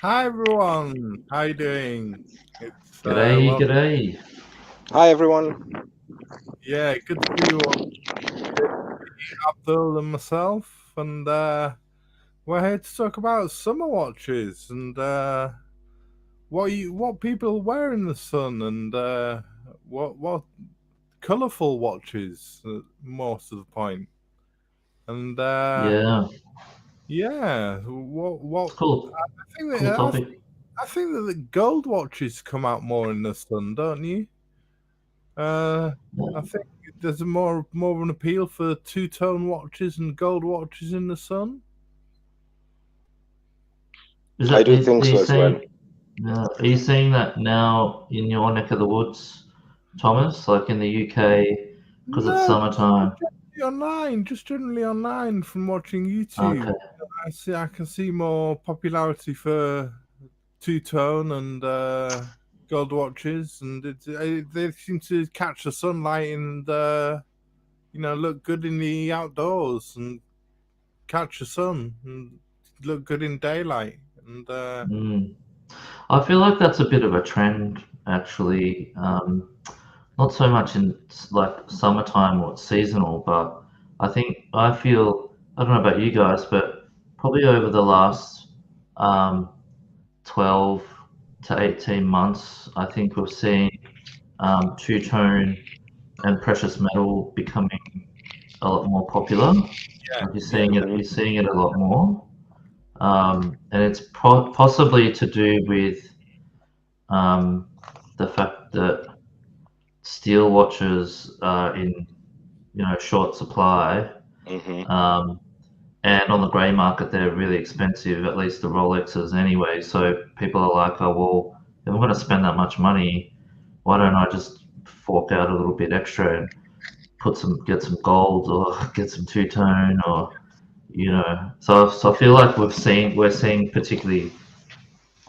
Hi everyone, how you doing? It's G'day, g'day. Hi everyone. yeah, good to be with Abdul and myself, and we're here to talk about summer watches and what people wear in the sun and what colourful watches, most of the point, and Yeah, yeah, what it's cool. I think Cool that topic. I think that the gold watches come out more in the sun, don't you? Uh, I Yeah. think there's more of an appeal for two-tone watches and gold watches in the sun. Is I that do are think you so as well. saying? Are you saying that now in your neck of the woods, Thomas, like in the UK, because it's No, summertime? just generally online from watching YouTube. Okay. I can see more popularity for two-tone and gold watches, and they seem to catch the sunlight and look good in the outdoors and catch the sun and look good in daylight. And Mm. I feel like that's a bit of a trend, actually. Not so much in like summertime or seasonal, but I feel I don't know about you guys, but probably over the last um, 12 to 18 months, I think we're seeing two-tone and precious metal becoming a lot more popular. yeah, Like yeah, you're Hmm. seeing it a lot more, and it's possibly to do with um, the fact that steel watches are in short supply, Hmm. um, and on the grey market they're really expensive. At least the Rolexes anyway. So people are like, oh well, if I'm going to spend that much money, why don't I just fork out a little bit extra and get some gold or get some two tone or so I feel like we're seeing particularly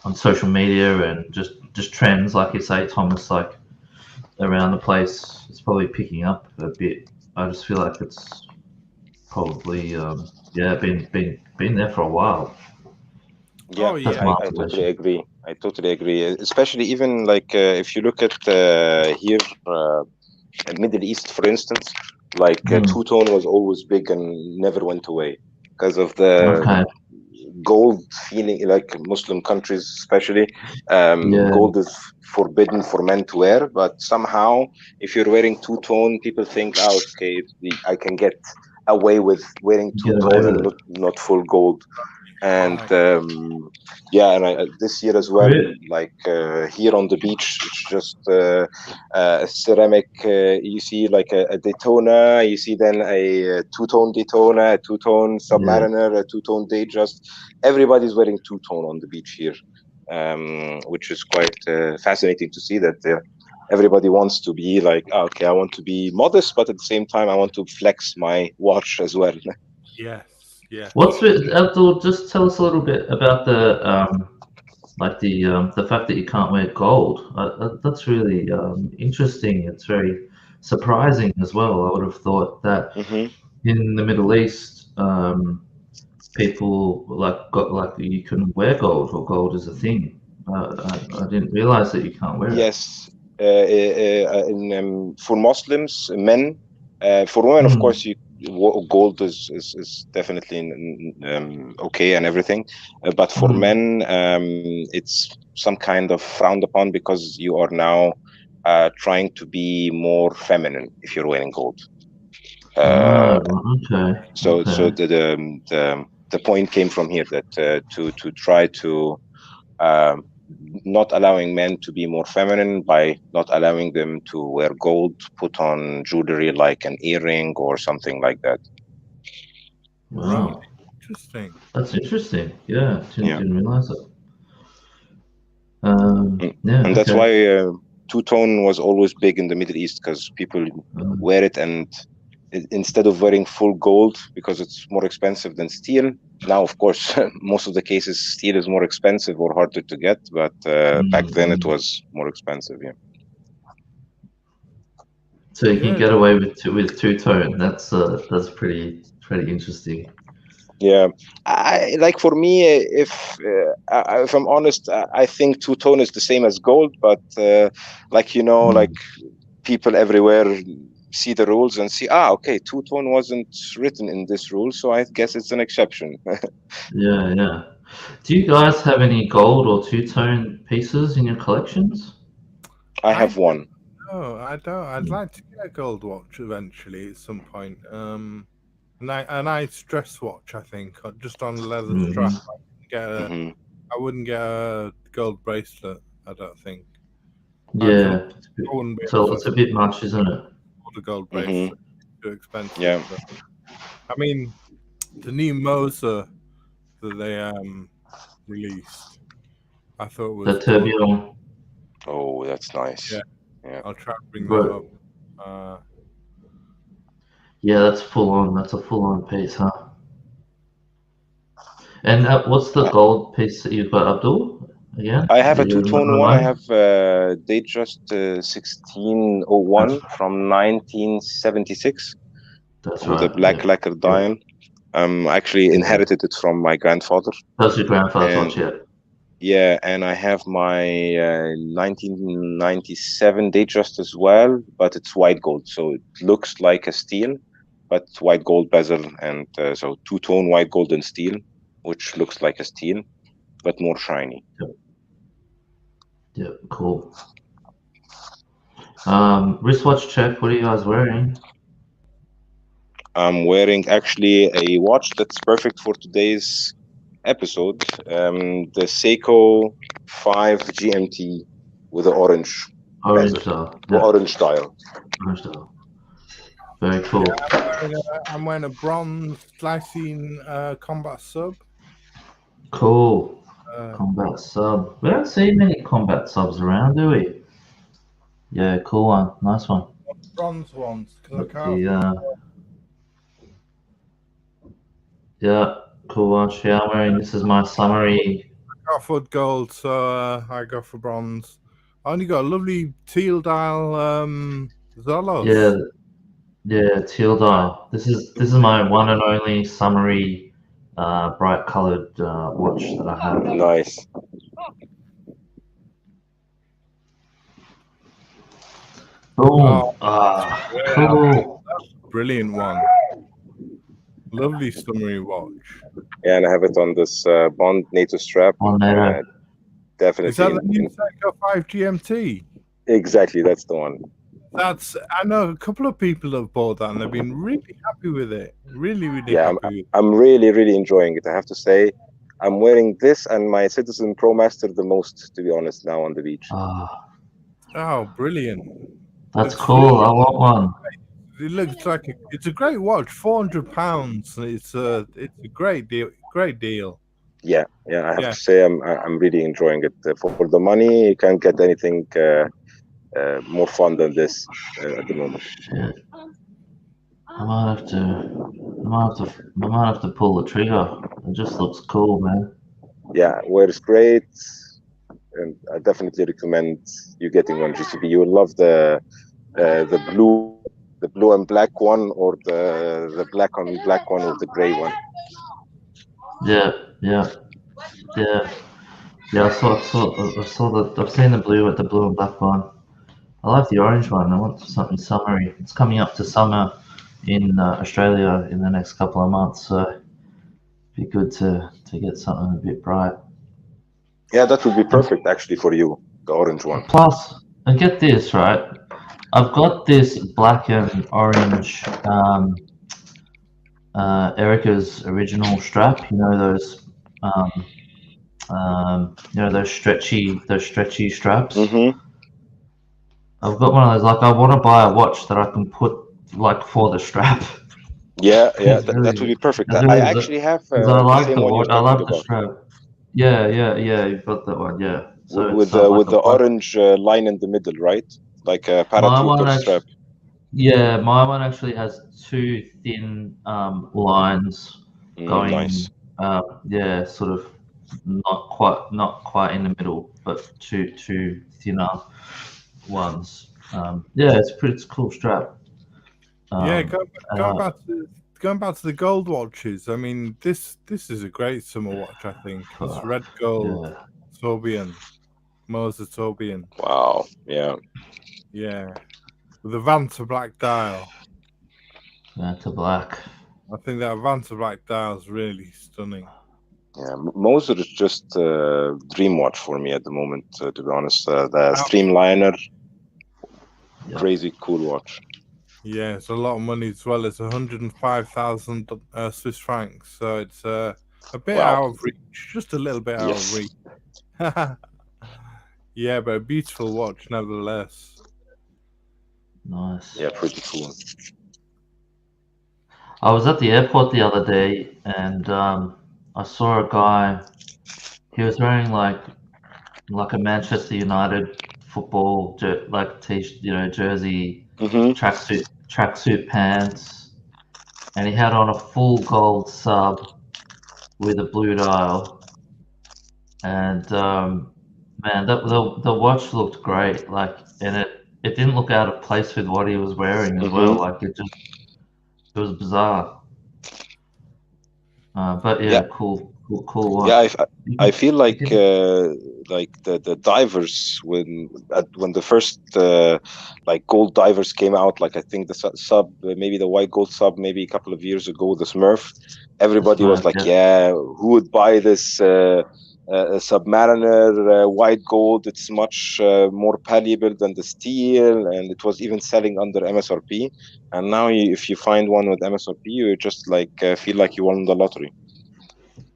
on social media and just trends like you say, Thomas, like around the place. It's probably picking up a bit. I just feel like it's probably yeah, been there for a while. Yeah, oh That's yeah, my I totally observation. agree. I totally agree. Especially even like if you look at here, Middle East, for instance, like Mm, two-tone was always big and never went away because of the okay. gold feeling. Like Muslim countries, especially, Yeah. gold is forbidden for men to wear. But somehow, if you're wearing two-tone, people think, oh, okay, I can get away with wearing Get away two-tone with and it. not full gold. And right. yeah, and this year as well, Re- like here on the beach, it's just ceramic. You see like a Daytona, you see then a two-tone Daytona, a two-tone Yeah. Submariner, a two-tone Datejust. Everybody's wearing two-tone on the beach here, which is quite fascinating to see that everybody wants to be like, "Ah, okay, I want to be modest, but at the same time, I want to flex my watch as well." Yes, yes. What's with Abdul? Just tell us a little bit about the fact that you can't wear gold. That's really interesting. It's very surprising as well. I would have thought that Hmm. in the Middle East, people got like you can wear gold or gold is a thing. I didn't realize that you can't wear it. Yes, for Muslims, men, for women, of Hmm. course, gold is definitely okay and everything. But for Hmm. men, it's some kind of frowned upon because you are now trying to be more feminine if you're wearing gold. Ah, Uh, okay, so okay. the point came from here that to try to um, not allowing men to be more feminine by not allowing them to wear gold, put on jewelry like an earring or something like that. Right. Wow, Interesting. that's interesting. Yeah, Yeah. didn't realize it. And Yeah, that's okay. why two-tone was always big in the Middle East because people Um, wear it and instead of wearing full gold because it's more expensive than steel. Now, of course, most of the cases steel is more expensive or harder to get, but back then it mm. was more expensive. Yeah. So you can Yeah, get away with two tone. That's pretty interesting. Yeah, for me, if I'm honest, I think two-tone is the same as gold, but like people everywhere see the rules and see, okay, two-tone wasn't written in this rule, so I guess it's an exception. Yeah, yeah. Do you guys have any gold or two-tone pieces in your collections? I have one. No, I don't. I'd like to get a gold watch eventually at some point. A nice dress watch, I think, just on a leather strap. Mhm. I wouldn't get a gold bracelet. I don't think. Yeah, I wouldn't be so able it's to a bit much, isn't it? afford a gold Mhm. bracelet. Too expensive. Yeah. But, I mean, the new Moser that they released, I thought was The tourbillon. Oh, that's nice. Yeah. Yeah. I'll try and bring Right. that up. Yeah, that's full on. That's a full on piece, huh? And what's the gold piece that you've got, Abdul? Again? I have a That you two-tone one. I remind? have Datejust 1601 from 1976 That's with a right. black Yeah. lacquer dial. Actually inherited it from my grandfather. That's your grandfather's And watch, yeah. yeah, and I have my 1997 Datejust as well, but it's white gold, so it looks like a steel, but it's white gold bezel, and so two-tone white gold and steel, which looks like a steel, but more shiny. Yeah, cool. Wristwatch check. What are you guys wearing? I'm wearing actually a watch that's perfect for today's episode, the Seiko 5 GMT with the orange Orange bezel, style. the Yeah, orange dial. orange style. Very cool. I'm wearing a bronze glycine combat sub. Cool. Uh, Combat sub. We don't see many combat subs around, do we? Yeah, cool one. Nice one. bronze ones because I Got can't. the, yeah, cool watch. Yeah, I'm wearing. This is my summary. Can't afford gold, so I go for bronze. I only got a lovely teal dial Zolos. Yeah, teal dial. This is my one and only summary, bright coloured watch that I have. Nice. Boom. Yeah, Cool. brilliant one. Lovely summary watch. Yeah, and I have it on this Bond NATO strap. On NATO. Definitely. Is that the new Seiko 5 GMT? Exactly, that's the one. I know a couple of people have bought that and they've been really happy with it. Really happy with it. I'm really, really enjoying it. I have to say, I'm wearing this and my Citizen Pro Master the most, to be honest, now on the beach. Oh, brilliant. That's cool. I want one. It looks like it's a great watch. £400. It's a great deal. Great deal. Yeah, I have to say I'm really enjoying it. For the money, you can't get anything more fun than this at the moment. Shit. I might have to pull the trigger. It just looks cool, man. Yeah, wears great, and I definitely recommend you getting one GCB. You will love the blue and black one, or the black on black one, or the gray one. Yeah. I've seen the blue and black one. I like the orange one. I want something summery. It's coming up to summer in Australia in the next couple of months, so it'd be good to get something a bit bright. Yeah, that would be perfect actually for you, the orange one. Plus, and get this right, I've got this black and orange Erica's original strap. You know those. Those stretchy straps. Mm-hmm. I've got one of those. Like, I want to buy a watch that I can put like for the strap. Yeah, that would be perfect. I actually have I like the same one you're I love talking the about. strap. Yeah, you've got that one. Yeah. So with like the orange line in the middle, right? Like a paratrooper strap. Yeah, my one actually has two thin lines going. Nice. Sort of not quite in the middle, but two thinner ones. It's a cool strap. Going back to going back to the gold watches, I mean, this is a great summer watch. I think it's red gold, Tourbillon, Moser Tourbillon. Wow. Yeah. Yeah, with a Vanta black dial. Vanta black. I think that Vanta black dial is really stunning. Yeah, Moser is just a dream watch for me at the moment. To be honest, the Streamliner, crazy cool watch. Yeah, it's a lot of money as well. It's 105,000 Swiss francs, so it's a bit out of reach, just a little bit out of reach. Yeah, but a beautiful watch nevertheless. Nice. Yeah, pretty cool. I was at the airport the other day, and I saw a guy. He was wearing like a Manchester United football jersey, tracksuit pants, and he had on a full gold sub with a blue dial. And man, the watch looked great. And it didn't look out of place with what he was wearing as well. Like it was bizarre. But yeah, cool watch. Yeah, I feel like the divers when the first like gold divers came out, like I think the sub, maybe the white gold sub, maybe a couple of years ago, the Smurf. Everybody was like, yeah, who would buy this Submariner white gold? It's much more valuable than the steel, and it was even selling under MSRP. And now, if you find one with MSRP, you just like feel like you won the lottery.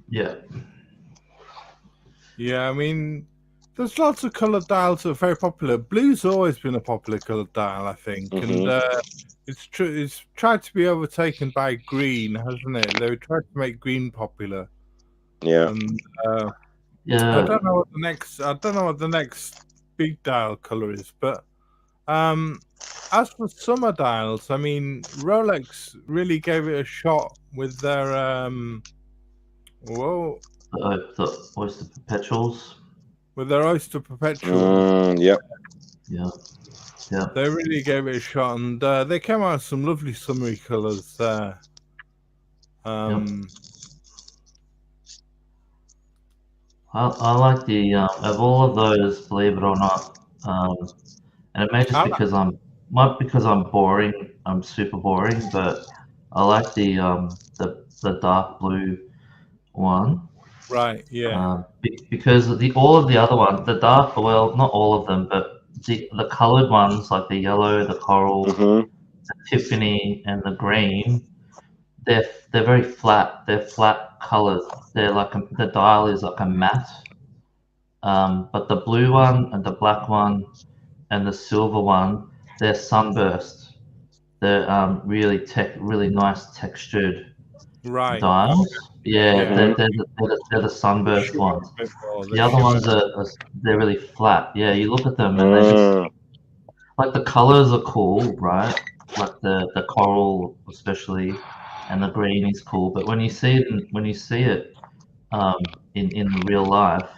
Yeah. Yeah, I mean, there's lots of coloured dials that are very popular. Blue's always been a popular coloured dial, I think, and it's true. It's tried to be overtaken by green, hasn't it? They tried to make green popular. Yeah. And, yeah. I don't know what the next big dial colour is, but as for summer dials, I mean, Rolex really gave it a shot with their the Oyster Perpetuals. With their Oyster Perpetuals. Yeah. They really gave it a shot, and they came out with some lovely summery colours there. I like the of all of those, believe it or not, and it may just because I'm boring. I'm super boring, but I like the dark blue one. Right. Yeah. Because all of the other ones, not all of them, but the coloured ones like the yellow, the coral, the Tiffany, and the green, they're very flat. They're flat colours. They're like the dial is like a matte. But the blue one and the black one and the silver one, they're sunburst. They're really nice textured dials. Yeah, they're the sunburst ones. The other ones they're really flat. Yeah, you look at them and they just like the colors are cool, right? Like the coral especially, and the green is cool. But when you see it in real life,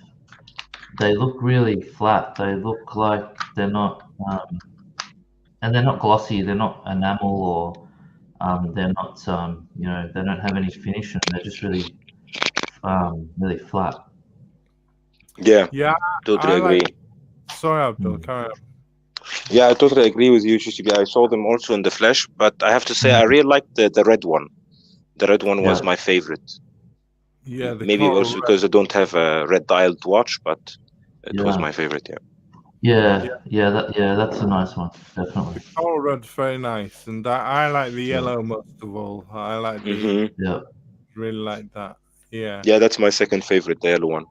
they look really flat. They look like they're not, and they're not glossy. They're not enamel or they're not they don't have any finish, and they're just really flat. Yeah, totally agree. Sorry, Abdul, carry on. Yeah, I totally agree with you, GCB. I saw them also in the flesh, but I have to say I really liked the red one. The red one was my favorite. Yeah, maybe also because I don't have a red dialed watch, but it was my favorite. That's a nice one, definitely. The coral red's very nice, and I like the yellow most of all. I like the really like that. Yeah, that's my second favorite, the yellow one.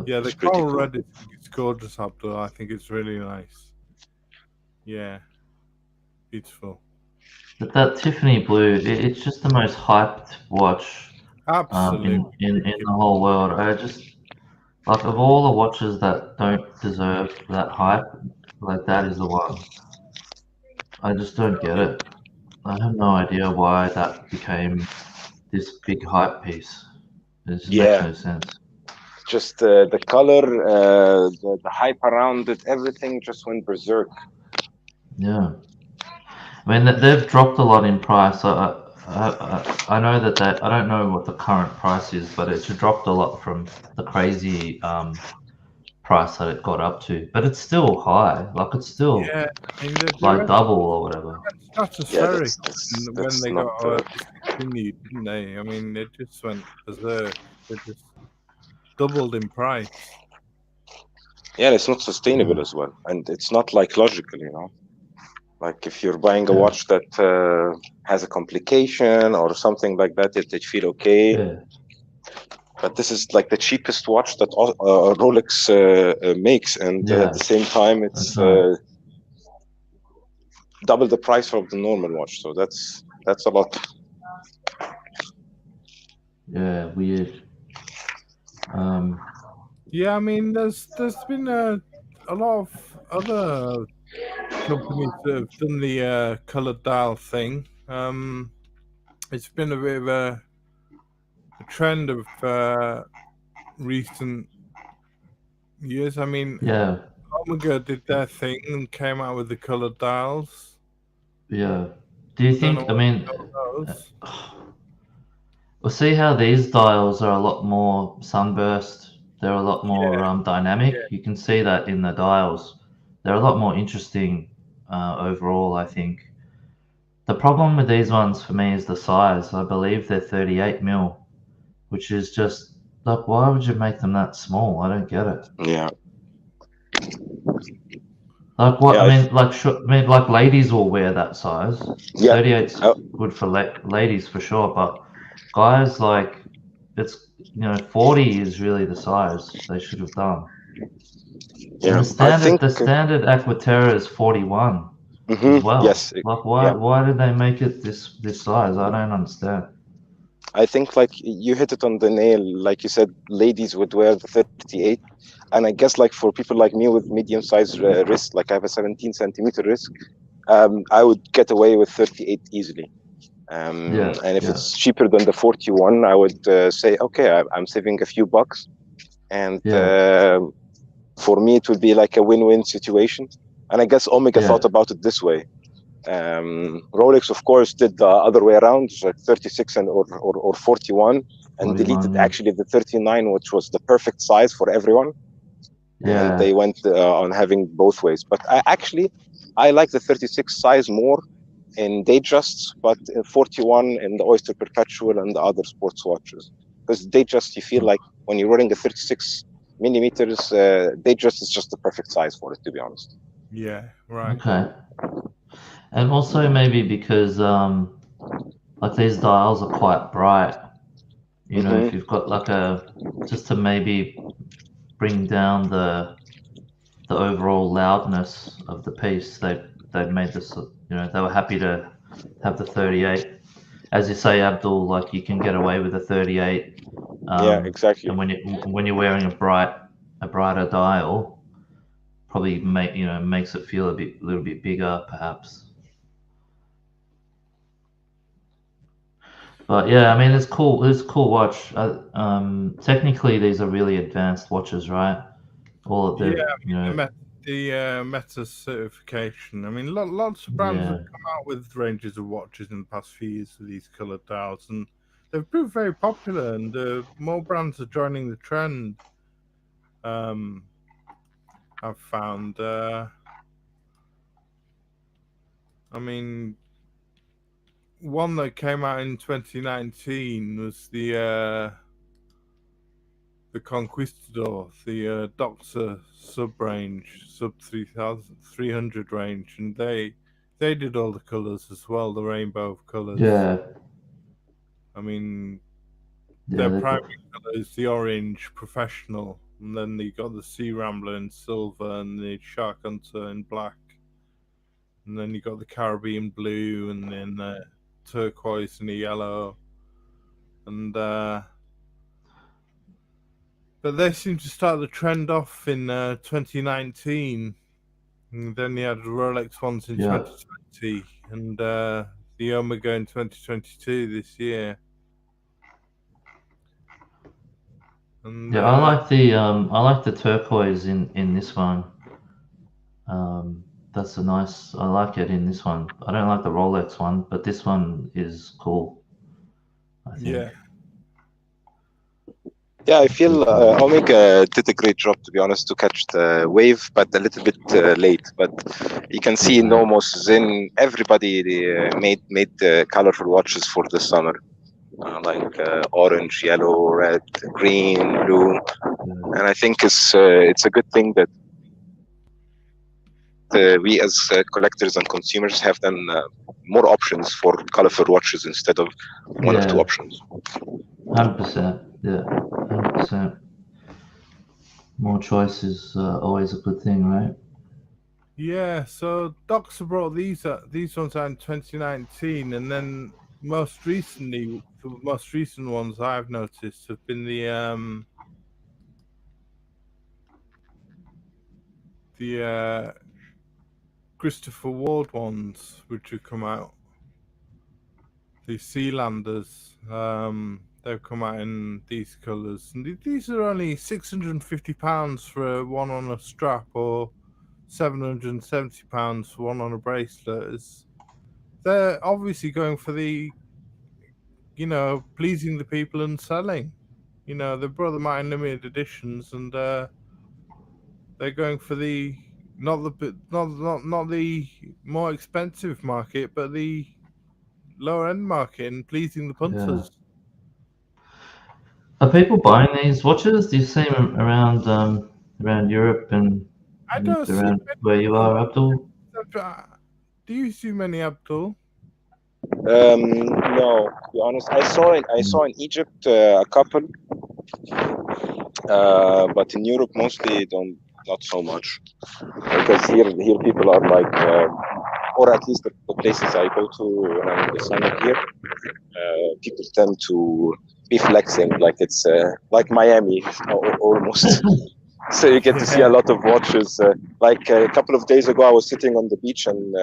Yeah, the coral red is gorgeous, Abdul. I think it's really nice. Yeah, beautiful. But that Tiffany blue, it's just the most hyped watch absolutely in the whole world. I just like of all the watches that don't deserve that hype, like that is the one. I just don't get it. I have no idea why that became this big hype piece. It just makes no sense. Just the color, the hype around it, everything just went berserk. Yeah, I mean they've dropped a lot in price. I I know that I don't know what the current price is, but it's dropped a lot from the crazy price that it got up to. But it's still high. Like it's still Yeah, I mean they like went double or whatever. Yeah, stratospheric when that's they not. got discontinued, didn't they? I mean, they just went berserk. They just doubled in price. Yeah, it's not sustainable as well, and it's not like logical, you know. Like if you're buying a watch that has a complication or something like that, it feel okay. Yeah. But this is like the cheapest watch that Rolex makes, and Yeah. at the same time, it's That's right. double the price of the normal watch. So that's a lot. Yeah, weird. Yeah, I mean, there's been a lot of other companies that have done the colored dial thing. It's been a bit of a trend of recent years. I mean, Yeah. Omega did their thing and came out with the colored dials. Yeah. Do you I don't know think? I what mean, those. we'll see how these dials are a lot more sunburst. They're a lot more dynamic. Yeah. You can see that in the dials. They're a lot more interesting overall, I think. The problem with these ones for me is the size. I believe they're 38 mil, which is just like, why would you make them that small? I don't get it. Yeah. Like what? Yeah, I mean, like ladies will wear that size. yeah. 38's good for ladies for sure, but guys, like it's 40 is really the size they should have done. And Yeah, the I standard think. the standard Aquaterra is 41 as well. Yes. Like Yeah. why did they make it this size? I don't understand. I think like you hit it on the nail. Like you said, ladies would wear the 38, and I guess like for people like me with medium-sized wrist, like I have a 17-centimeter wrist, I would get away with 38 easily. Yeah, And if yeah, it's cheaper than the 41, I would say, okay, I'm saving a few bucks, and yeah, for me it would be like a win-win situation. And I guess Omega yeah, thought about it this way. Rolex, of course, did the other way around, like 36 or 41, and 41. deleted Yeah, actually the 39, which was the perfect size for everyone. And yeah, they went on having both ways. But I like the 36 size more in Datejust, but 41 in the Oyster Perpetual and the other sports watches. Because Datejust, you feel like when you're running a 36 millimeters, Datejust is just the perfect size for it, to be honest. Yeah, right. okay. And also maybe because like these dials are quite bright. If you've got like just to maybe bring down the overall loudness of the piece, they made this. They were happy to have the 38. As you say, Abdul, like you can get away with a 38. Yeah, exactly. And when you're wearing a brighter dial, probably makes it feel a little bit bigger, perhaps. But yeah, I mean, it's cool. It's a cool watch. Technically, these are really advanced watches, right? All of Yeah, the, the Meta certification. I mean, lots of brands yeah, have come out with ranges of watches in the past few years with these colored dials, and they've proved very popular. And more brands are joining the trend. I've found. I mean, one that came out in 2019 was the Conquistador, the Doctor sub range, sub 3,300 range, and they did all the colors as well, the rainbow of colors. yeah, I mean, yeah. their primary color is the orange professional, and then you got the Sea Rambler in silver and the Shark Hunter in black, and then you got the Caribbean blue, and then the turquoise and the yellow, and but they seem to start the trend off in 2019. And then you had Rolex ones in 2020 and the Omega in 2022 this year. And, Yeah, I like the turquoise in this one. That's I like it in this one. I don't like the Rolex one, but this one is cool. I think. Yeah. Yeah, I feel Omega did a great job, to be honest, to catch the wave, but a little bit late. But you can see in almost Zen, everybody made colorful watches for the summer, like orange, yellow, red, green, blue, and I think it's a good thing that we as collectors and consumers have then more options for colorful watches instead of one or two options. 100%. Yeah, 100%. More choice is always a good thing, right? Yeah, so Doxa brought these ones out in 2019, and then most recently, the most recent ones I've noticed have been the Christopher Ward ones, which have come out. The Sealanders, they've come out in these colours, and these are only £650 for one on a strap, or £770 for one on a bracelet. They're obviously going for the, pleasing the people and selling. They brought them out in limited editions, and they're going for the not the more expensive market, but the lower end market, and pleasing the punters. Are people buying these watches? Do you see them around Europe and I don't see around where you are, Abdul? Do you see many, Abdul? No, to be honest, I saw in Egypt a couple, but in Europe mostly not so much, because here people are like, or at least the places I go to when I'm in the summer here, people tend to be flexing like it's like Miami almost. So you get to see a lot of watches. Like a couple of days ago, I was sitting on the beach, and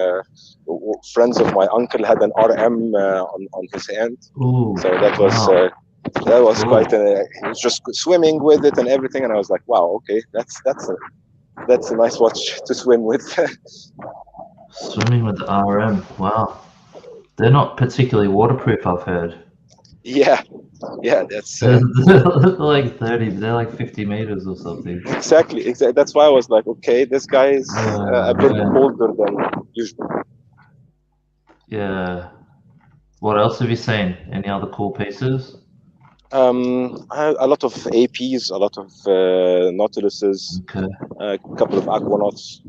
friends of my uncle had an RM on his hand. Ooh, so that was quite. He was just swimming with it and everything, and I was like, "Wow, okay, that's a nice watch to swim with." Swimming with the RM. Wow, they're not particularly waterproof, I've heard. Yeah, that's they're like 30. They're like 50 meters or something. Exactly. That's why I was like, okay, this guy is a bit older than usual. Yeah. What else have you seen? Any other cool pieces? A lot of APs, a lot of Nautiluses, a couple of Aquanauts.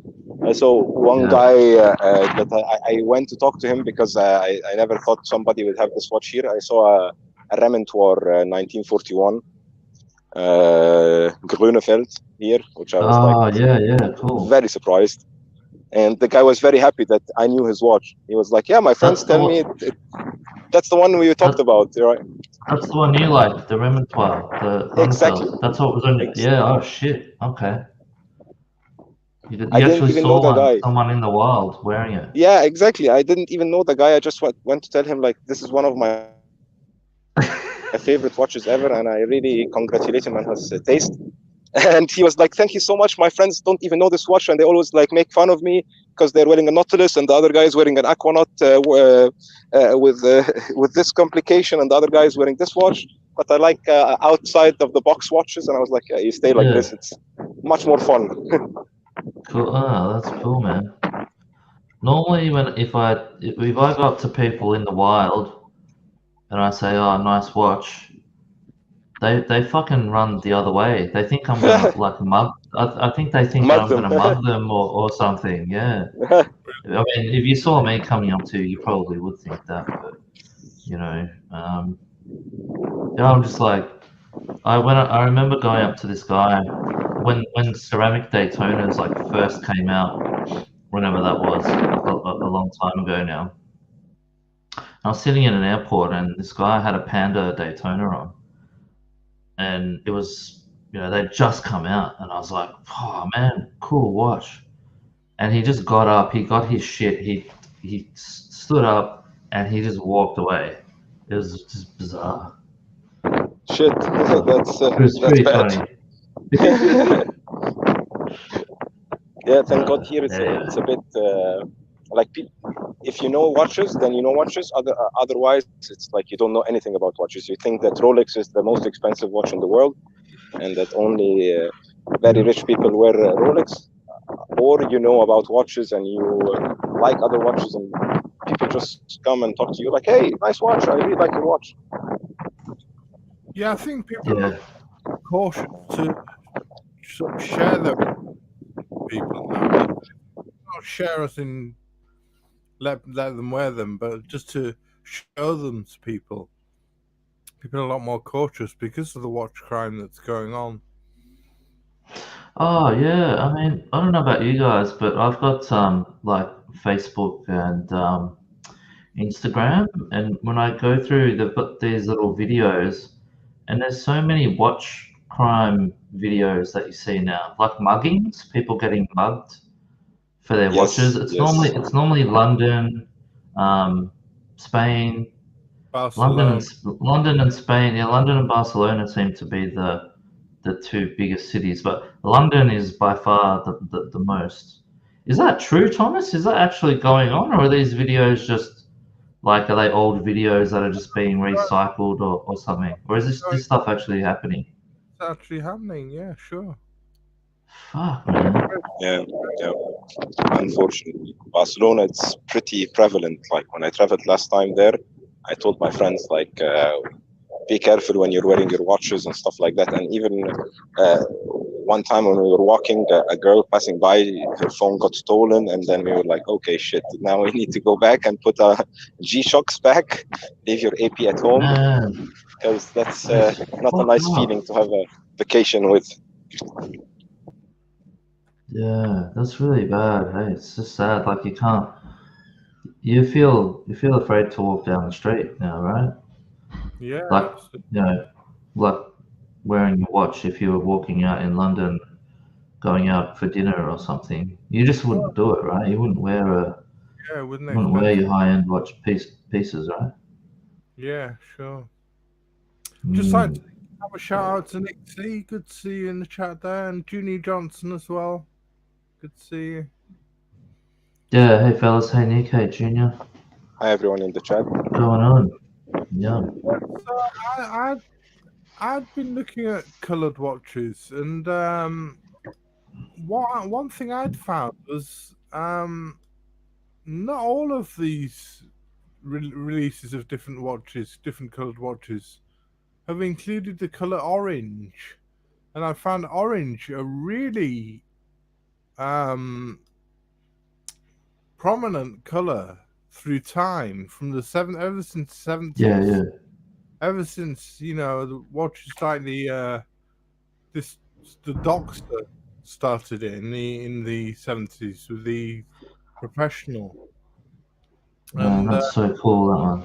I saw one guy that I went to talk to him because I never thought somebody would have this watch here. I saw a Rementoir 1941 Grünefeld here, which I was cool. Very surprised. And the guy was very happy that I knew his watch. He was like, "Yeah, my friends tell me that's the one we talked about, right?" That's the one you like, the Rementoir, the exactly. That's what was on. Yeah. Oh shit. Okay. You I actually didn't even saw know the guy. Someone in the wild wearing it. Yeah, exactly. I didn't even know the guy. I just went to tell him, like, this is one of my favorite watches ever, and I really congratulate him on his taste. And he was like, "Thank you so much. My friends don't even know this watch, and they always like make fun of me because they're wearing a Nautilus, and the other guy is wearing an Aquanaut with this complication, and the other guy is wearing this watch. But I like outside of the box watches." And I was like, "Yeah, you stay like this. It's much more fun." Cool. That's cool, man. Normally, if I go up to people in the wild and I say, "Oh, nice watch," they fucking run the other way. They think I'm gonna like mug. I think they think I'm gonna mug them or something. Yeah. I mean, if you saw me coming up to you, you probably would think that, but I'm just like, I remember going up to this guy when ceramic Daytonas like first came out, whenever that was, a long time ago now. I was sitting in an airport, and this guy had a Panda Daytona on, and it was, they'd just come out, and I was like, "Oh man, cool watch." And he just got up, he got his shit, he stood up, and he just walked away. It was just bizarre. Shit, it was pretty funny. Yeah, thank God here it's a bit like if you know watches, then you know watches. Otherwise, it's like you don't know anything about watches. You think that Rolex is the most expensive watch in the world, and that only very rich people wear Rolex, or you know about watches and you like other watches, and people just come and talk to you like, "Hey, nice watch. I really like your watch." Yeah, I think people Yeah. are cautious to sort of share their people now. Not share us in let them wear them, but just to show them to people. People are a lot more cautious because of the watch crime that's going on. Oh yeah. I mean, I don't know about you guys, but I've got like Facebook and Instagram, and when I go through, they've got these little videos, and there's so many watch crime videos that you see now, like muggings, people getting mugged for their watches. Yes, yes. It's normally London, Spain, Barcelona. London and Spain. Yeah, London and Barcelona seem to be the two biggest cities, but London is by far the most. Is that true, Thomas? Is that actually going on, or are these videos just like, are they old videos that are just being recycled or something? Or is this stuff actually happening? It's actually happening. Yeah, sure. Fuck, man. Yeah, yeah. Unfortunately, Barcelona, it's pretty prevalent. Like when I traveled last time there, I told my friends like, be careful when you're wearing your watches and stuff like that. And even one time when we were walking, a girl passing by, her phone got stolen, and then we were like, okay, shit. Now we need to go back and put G-Shocks back, leave your AP at home, Man, because that's it's not a fucked nice up. feeling to have a vacation with. Yeah, that's really bad. Hey, it's just sad. Like you can't. You feel afraid to walk down the street now, right? Yeah, Like, absolutely. you know, like wearing your watch if you were walking out in London, going out for dinner or something. You just wouldn't do it, right? You wouldn't wear Yeah, wouldn't you wouldn't wear expect. your high end watch pieces, right? Yeah, sure. Just like to Mm. have a shout out to Nick C. Good to see you in the chat there, and Junie Johnson as well. Good to see you. Yeah, hey fellas, hey Nick, hey Junior, Hi, everyone in the chat. what's going on? Yeah. So I'd been looking at coloured watches, and one thing I'd found was not all of these releases of different watches, different coloured watches, have included the colour orange, and I found orange a really prominent colour through time from the ever since 70s. Yeah, yeah. Ever since the watches like the Doxer started it in the 70s with the Professional, Man, and that's so cool, that one.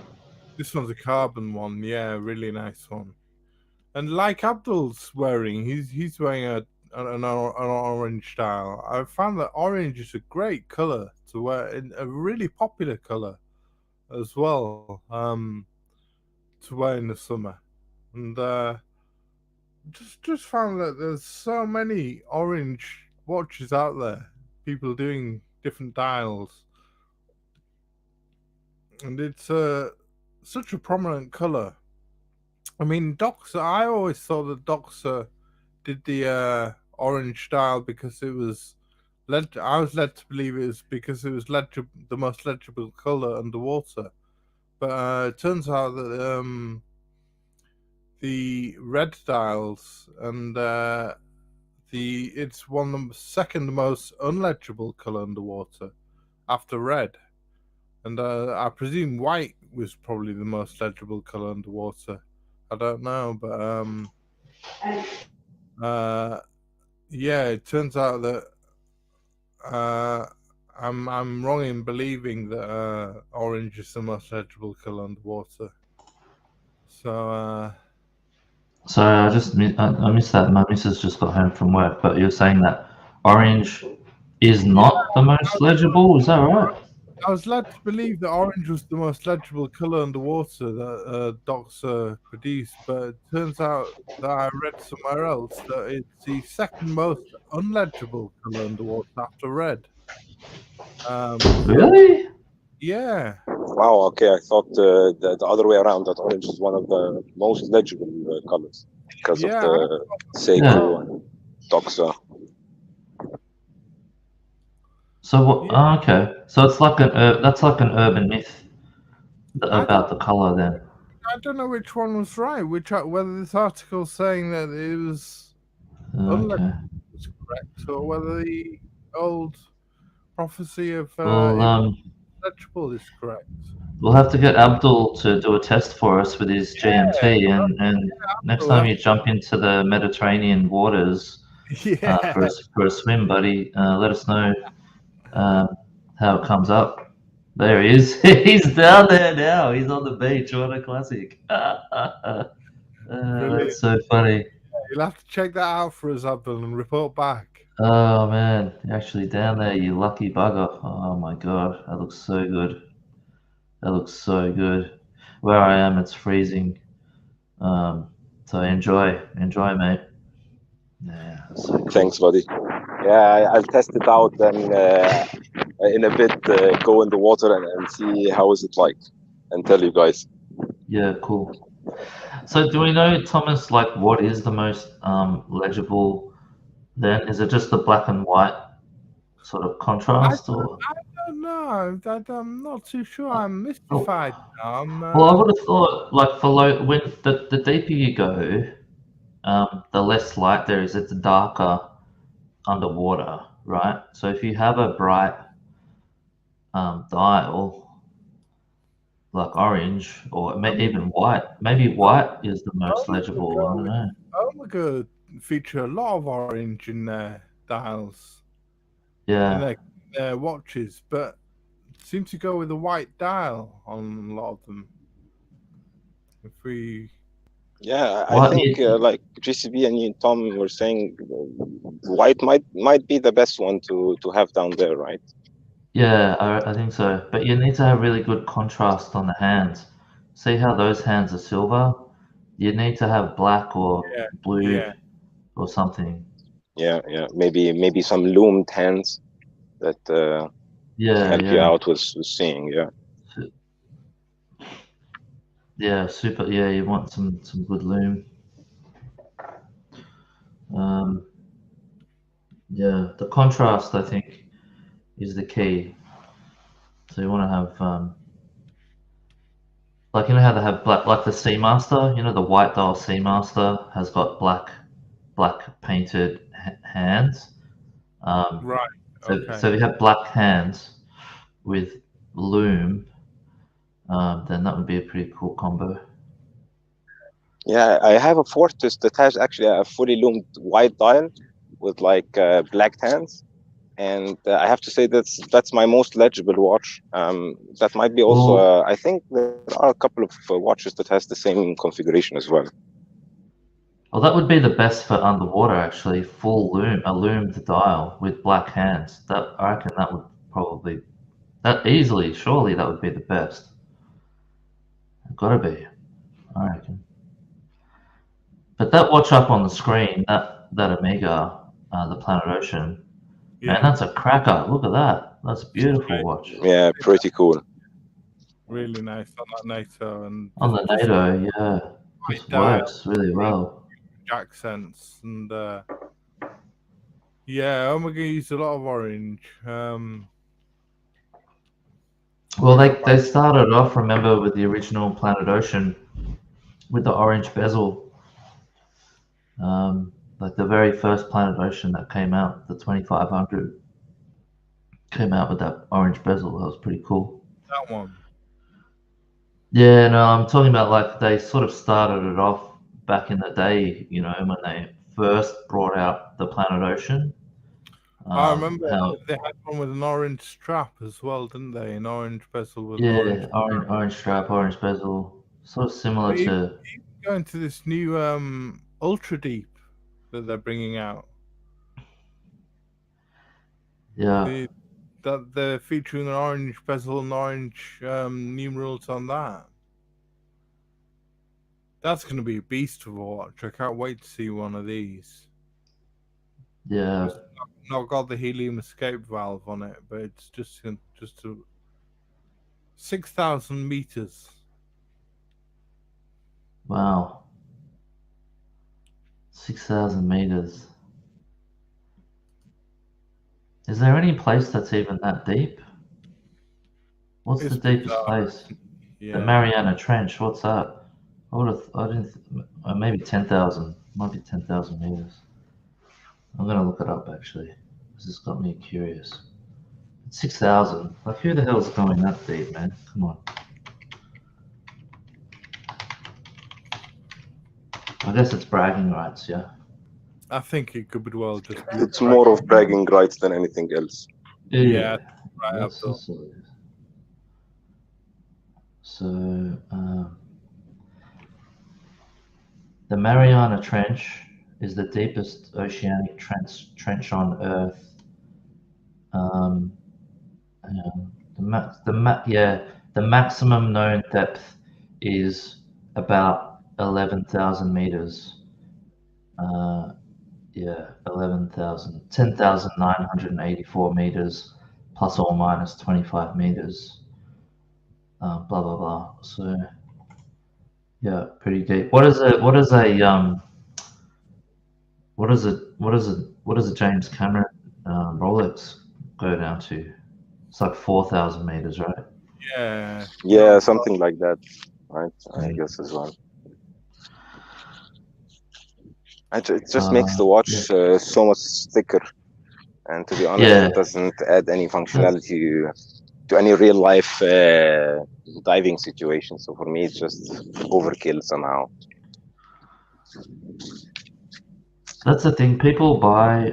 this one's a carbon one. Yeah, really nice one. And like Abdul's wearing, he's wearing an orange style. I found that orange is a great color to wear, and a really popular color as well, to wear in the summer. And just found that there's so many orange watches out there, people doing different dials, and it's such a prominent color. I mean, Doxer. I always thought that Doxer did the orange style because it was I was led to believe it was because it was the most legible color underwater. But it turns out that the red dials and it's one of the second most unlegible color underwater after red, and I presume white was probably the most legible color underwater. I don't know, but yeah, it turns out that I'm wrong in believing that orange is the most legible color underwater. So Sorry, I missed that. My missus just got home from work, but you're saying that orange is yeah, not the most legible, is that right? I was led to believe that orange was the most legible color underwater that Doxer produced, but it turns out that I read somewhere else that it's the second most unlegible color underwater after red. Really? Yeah, Wow. Okay, I thought the other way around. That orange is one of the most legible colors because of yeah. the Seiko and Toxa. So what? Yeah. Oh, okay. So it's like that's like an urban myth I about the color then. don't know which one was right. Whether this article saying that it was unlegible Okay. was correct, or whether the old prophecy of Well, it was legible is correct. we'll have to get Abdul to do a test for us with his GMT, and next We'll time have you jump into the Mediterranean waters Yeah, for a swim, buddy, let us know how it comes up. There he is. He's down there now. He's on the beach. What a classic. brilliant. That's so funny. You'll have to check that out for us, Abdul, and report back. Oh man, you're actually down there, you lucky bugger. Oh my god, that looks so good. That looks so good. Where I am, it's freezing. So enjoy, mate. Yeah, that's so cool. Thanks, buddy. Yeah, I'll test it out then in a bit. Go in the water and see how is it like, and tell you guys. Yeah, cool. So do we know, Thomas, like what is the most legible then? Is it just the black and white sort of contrast or? I don't know. I'm not too sure. I'm mystified now. Well, I would have thought like for low when the deeper you go, the less light there is. It's darker underwater, right? So if you have a bright dial, like orange or even white, maybe white is the most legible. I don't know. Omega feature a lot of orange in their dials, in Yeah, their watches, but seem to go with a white dial on a lot of them. If we Yeah, I Well, think like GCB and you and Tom were saying, white might be the best one to have down there, right? yeah, I think so. But you need to have really good contrast on the hands. See how those hands are silver? You need to have black or blue yeah. or something. Yeah, maybe some loomed hands that Yeah, help you out with seeing. Yeah. Yeah, super. Yeah, you want some good loom. Yeah, the contrast I think is the key. So you want to have like you know how they have black, like the Seamaster. You know the white dial Seamaster has got black painted hands. Right. So Okay. so if you have black hands with loom, then that would be a pretty cool combo. Yeah, I have a Fortis that has actually a fully loomed white dial with like black hands, and I have to say that's my most legible watch. That might be also. Well, I think there are a couple of watches that has the same configuration as well. well, that would be the best for underwater actually. Full loom, a loomed dial with black hands. That I reckon that would probably that easily, surely that would be the best. Gotta be, I reckon. But that watch up on the screen, that Omega, the Planet Ocean, man, that's a cracker. Look at that. That's a beautiful watch. Yeah, pretty cool. Really nice on that NATO and On the NATO, yeah, this works really well. accents and yeah, Omega used a lot of orange. Well, they started off, remember, with the original Planet Ocean with the orange bezel. Like the very first Planet Ocean that came out, the 2500 came out with that orange bezel. That was pretty cool. That one. Yeah, no, I'm talking about like they sort of started it off back in the day, you know, when they first brought out the Planet Ocean. I remember they had one with an orange strap as well, didn't they? An orange bezel with yeah, orange strap, orange bezel, sort of similar to. Going to this new Ultra Deep that they're bringing out. Yeah. That they're featuring an orange bezel and orange numerals on that. That's going to be a beast of a watch. I can't wait to see one of these. Yeah. It's not got the helium escape valve on it, but it's just 6,000 meters. Wow. 6,000 meters. Is there any place that's even that deep? What's It's the deepest bizarre. place? Yeah. The Mariana Trench. What's that? I didn't. Maybe 10,000. Might be 10,000 meters. I'm gonna look it up actually. This has got me curious. 6,000. Like who the hell's going that deep, man? Come on. I guess it's bragging rights, yeah. I think it could be well just. It's more of bragging rights than anything else. Yeah, right, That's Abdul. what it is. So, the Mariana Trench is the deepest oceanic trench on Earth. The maximum known depth is about 11,000 meters. 11,000, 10,984 meters, plus or minus 25 meters. Blah blah blah. So, yeah, pretty deep. What is a James Cameron Rolex go down to? It's like 4,000 meters, right? Yeah. Yeah, something like that, right? I guess as well. It just makes the watch so much thicker, and to be honest, it doesn't add any functionality to any real life diving situation. So for me, it's just overkill somehow. That's the thing. People buy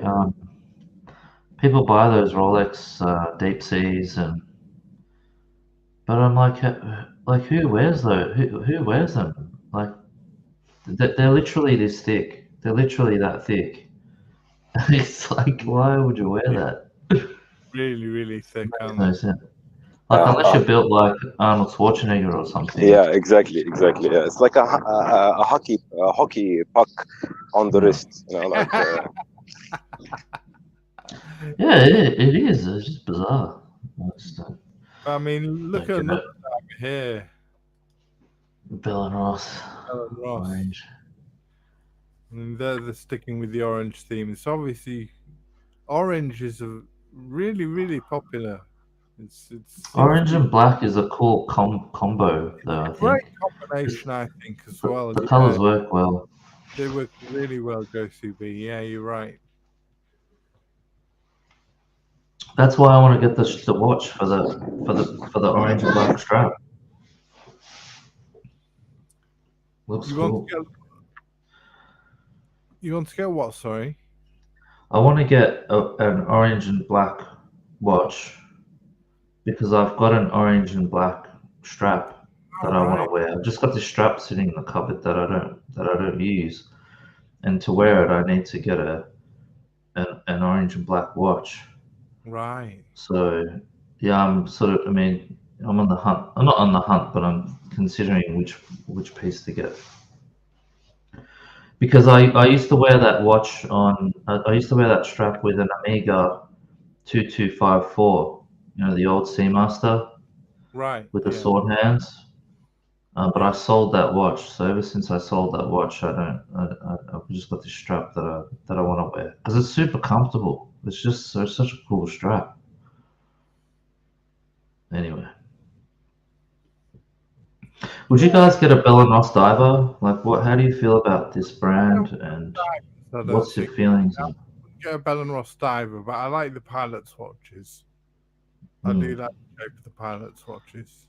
those Rolex deep seas, but I'm like who wears those? Who wears them? Like they're literally this thick. They're literally that thick. It's like, why would you wear that? Really, really thick. No sense. Like unless you're built like Arnold Schwarzenegger or something. Yeah, exactly. Yeah, it's like a hockey puck on the wrist. You know, like. Yeah, it is. It's just bizarre. I mean, look at another diver here. Bell and Ross. Orange. I mean, they're sticking with the orange theme. It's obviously orange is a really, really popular. It's orange and black is a cool combo, though. I think. Great combination, I think, as well. The colors work well. They work really well, GoCB. Yeah, you're right. That's why I want to get the watch for the orange and black strap. Looks cool. You want to get what? Sorry. I want to get an orange and black watch because I've got an orange and black strap that I want to wear. I've just got this strap sitting in the cupboard that I don't use, and to wear it, I need to get an orange and black watch. Right. So yeah, I'm on the hunt. I'm not on the hunt, but I'm considering which piece to get. Because I used to wear that watch on. I used to wear that strap with an Omega 2254. You know, the old Seamaster. Right. With the sword hands. But I sold that watch. So ever since I sold that watch, I've just got this strap that I want to wear because it's super comfortable. It's just such a cool strap. Anyway. Would you guys get a Bell & Ross diver? Like, how do you feel about this brand, and what's your feelings on it? Get a Bell & Ross diver, but I like the pilot's watches. I do like the shape of the pilot's watches.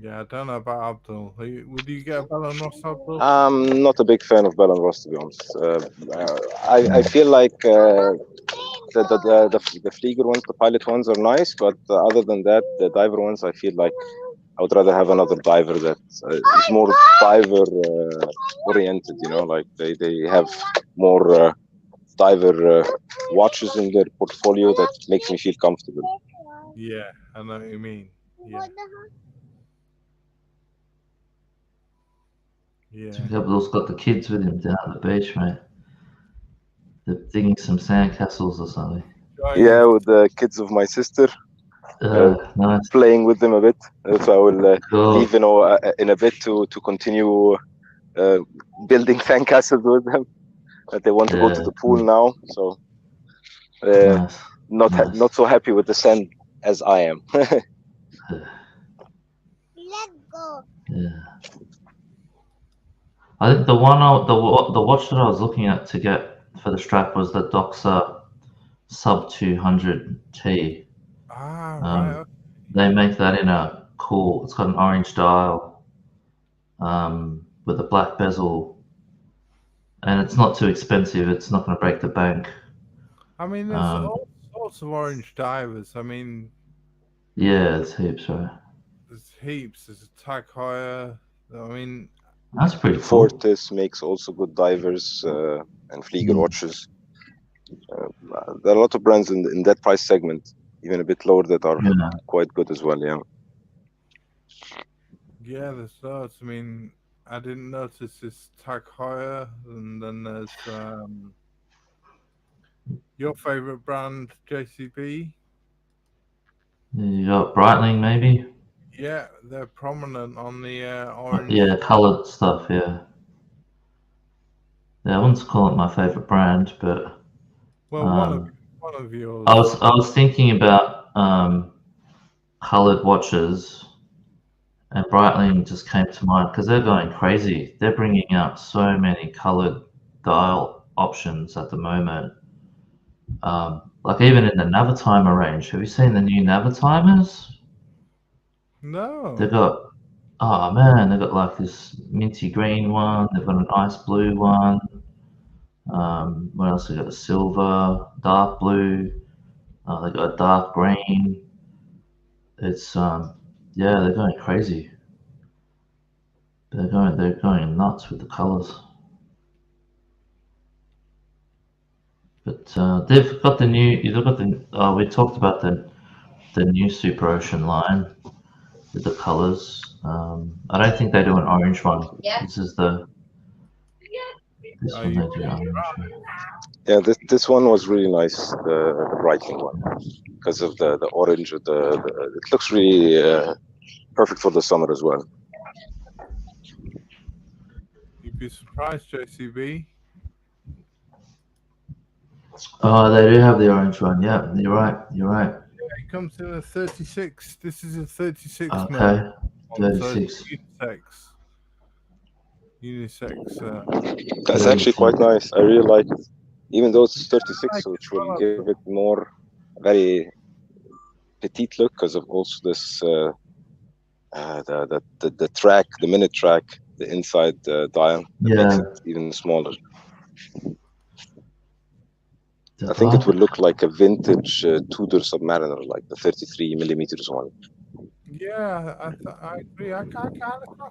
Yeah, I don't know about Abdul. Would you get a Bell & Ross, Abdul? I'm not a big fan of Bell & Ross, to be honest. I feel like the Flieger ones, the pilot ones are nice, but other than that, the diver ones, I feel like I would rather have another diver that is more diver oriented. You know, like they have more diver watches in their portfolio that makes me feel comfortable. Yeah, I know what you mean. Yeah. Yeah. Abdul's got the kids with him down at the beach, mate. They're digging some sandcastles or something. Yeah, with the kids of my sister. Nice. playing with them a bit. So I will Cool. leave, in a bit to continue building sandcastles with them. They want to go to the pool now, so Nice. not so happy with the sand as I am. Let's go. Yeah. I think the watch that I was looking at to get for the strap was the Doxa Sub 200T. Right. They make that in a cool. It's got an orange dial, with a black bezel, and it's not too expensive. It's not going to break the bank. I mean, there's all sorts of orange divers. I mean, yeah, there's heaps, right? There's heaps. There's a Tag Heuer. I mean, that's pretty cool. Fortis makes also good divers and Flieger watches. There are a lot of brands in that price segment, even a bit lower, that are quite good as well. Yeah. Yeah, there's lots. I mean, I didn't notice this Tag Heuer, and then there's your favorite brand, JCB. You got Breitling, maybe. Yeah, they're prominent on the orange. Yeah, coloured stuff. Yeah. I wouldn't call it my favorite brand, but well, one of yours. I was thinking about coloured watches, and Breitling just came to mind because they're going crazy. They're bringing out so many coloured dial options at the moment. Like even in the Navitimer range, have you seen the new Navitimers? No. They've got, oh man, they've got like this minty green one. They've got an ice blue one. What else? They got a silver, dark blue. They got a dark green. It's yeah, they're going crazy. They're going nuts with the colors. But they've got the new. You've got the. We talked about the new Super Ocean line with the colors. I don't think they do an orange one. Yeah. This is the. This one they do orange. Yeah, this one was really nice, the Breitling one, because of the orange. It looks really perfect for the summer as well. You'd be surprised, JCB. Oh, they do have the orange one. Yeah, you're right. Yeah, it comes in a 36. This is a 36 okay. mil. 36. Unisex. That's actually quite nice. I really like it, even though it's 36, which will give it more very petite look because of also this the track, the minute track, the inside dial that makes it even smaller. I think it would look like a vintage Tudor Submariner, like the 33 millimeters one. Yeah, I agree. I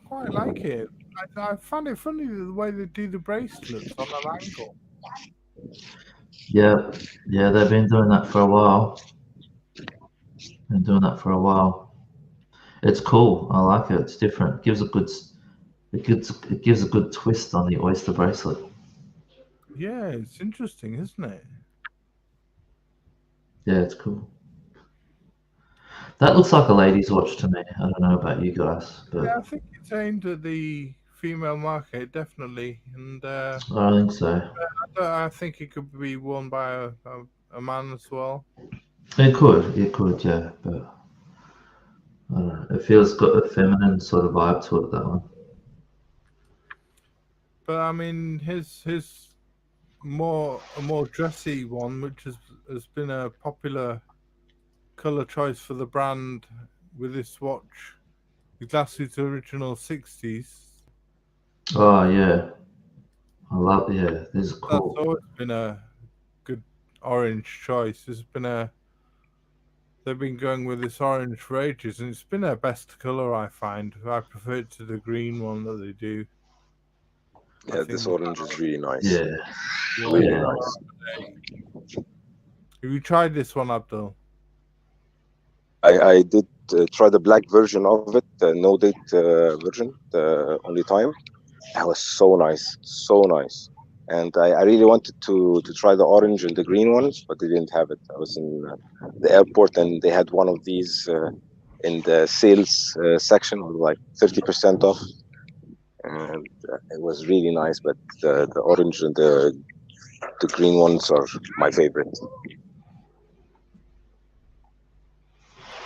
quite like it. I find it funny the way they do the bracelets on an angle. Yeah, they've been doing that for a while. It's cool. I like it. It's different. It gives a good twist on the oyster bracelet. Yeah, it's interesting, isn't it? Yeah, it's cool. That looks like a lady's watch to me. I don't know about you guys, but yeah, I think it's aimed at the female market, definitely. And I don't think so. I think it could be worn by a man as well. It could, yeah, but I don't know. It feels got a feminine sort of vibe to it, that one. But I mean, his a more dressy one, which has been a popular color choice for the brand with this watch, the Glass's original 60s. Oh yeah, I love. Yeah, this is cool. That's always been a good orange choice. They've been going with this orange for ages, and it's been their best color, I find. I prefer it to the green one that they do. Yeah, this orange is really nice. Yeah, really nice. Have you tried this one, Abdul? I did try the black version of it, the no date version, the only time. That was so nice, so nice. and I really wanted to try the orange and the green ones, but they didn't have it. I was in the airport, and they had one of these in the sales section with like 30% off, and it was really nice. But the orange and the green ones are my favorite.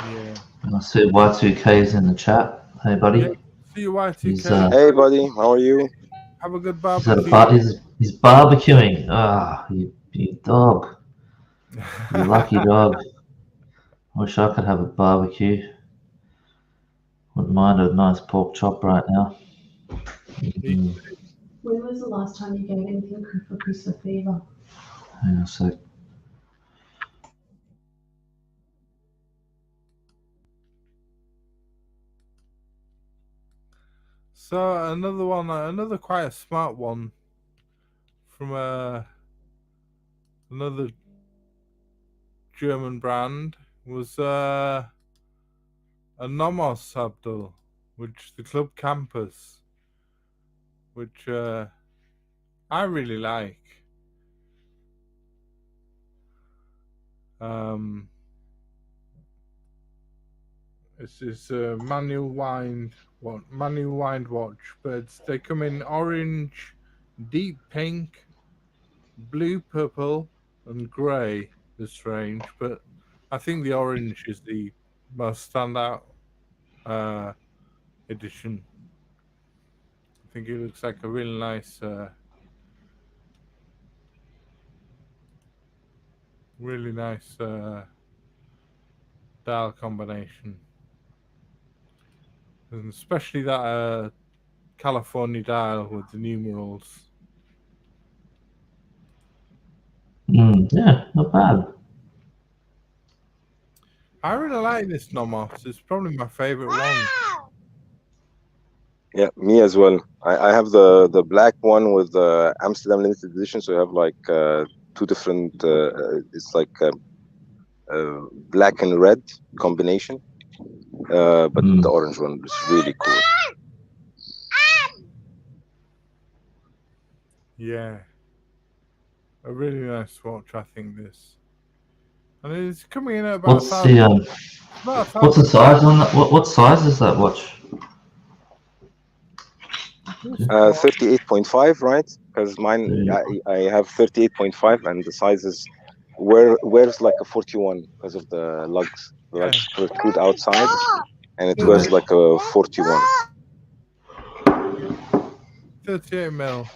Yeah. I see Y2K's in the chat. Hey, buddy. Yeah. See you, He's, Y2K. Hey, buddy, how are you? Have a good he's at a barbecue. party. He's barbecuing. Ah, you dog. You lucky dog. Wish I could have a barbecue. Wouldn't mind a nice pork chop right now. Mm, When was the last time you gave anything for Christmas fever? hang on a sec. So another one, another quite a smart one from another German brand was a Nomos Abdul, which the Club Campus, which I really like. It's a manual wind watch, but they come in orange, deep pink, blue, purple, and grey. This range, but I think the orange is the most standout edition. I think it looks like a really nice, dial combination, and especially that California dial with the numerals. Yeah, not bad. I really like this Nomos. It's probably my favorite one. Yeah, me as well. I have the black one with the Amsterdam limited edition, so you have like two different. It's like black and red combination, but the orange one is really cool. Yeah, a really nice watch. I think this, and it's coming in at about What's the what's the size on that? What size is that watch? 38.5, right? Because mine, I have 38.5, and the size is wears like a 41 because of the lugs. The lugs protrude outside, and it wears like a 41. 38 mil.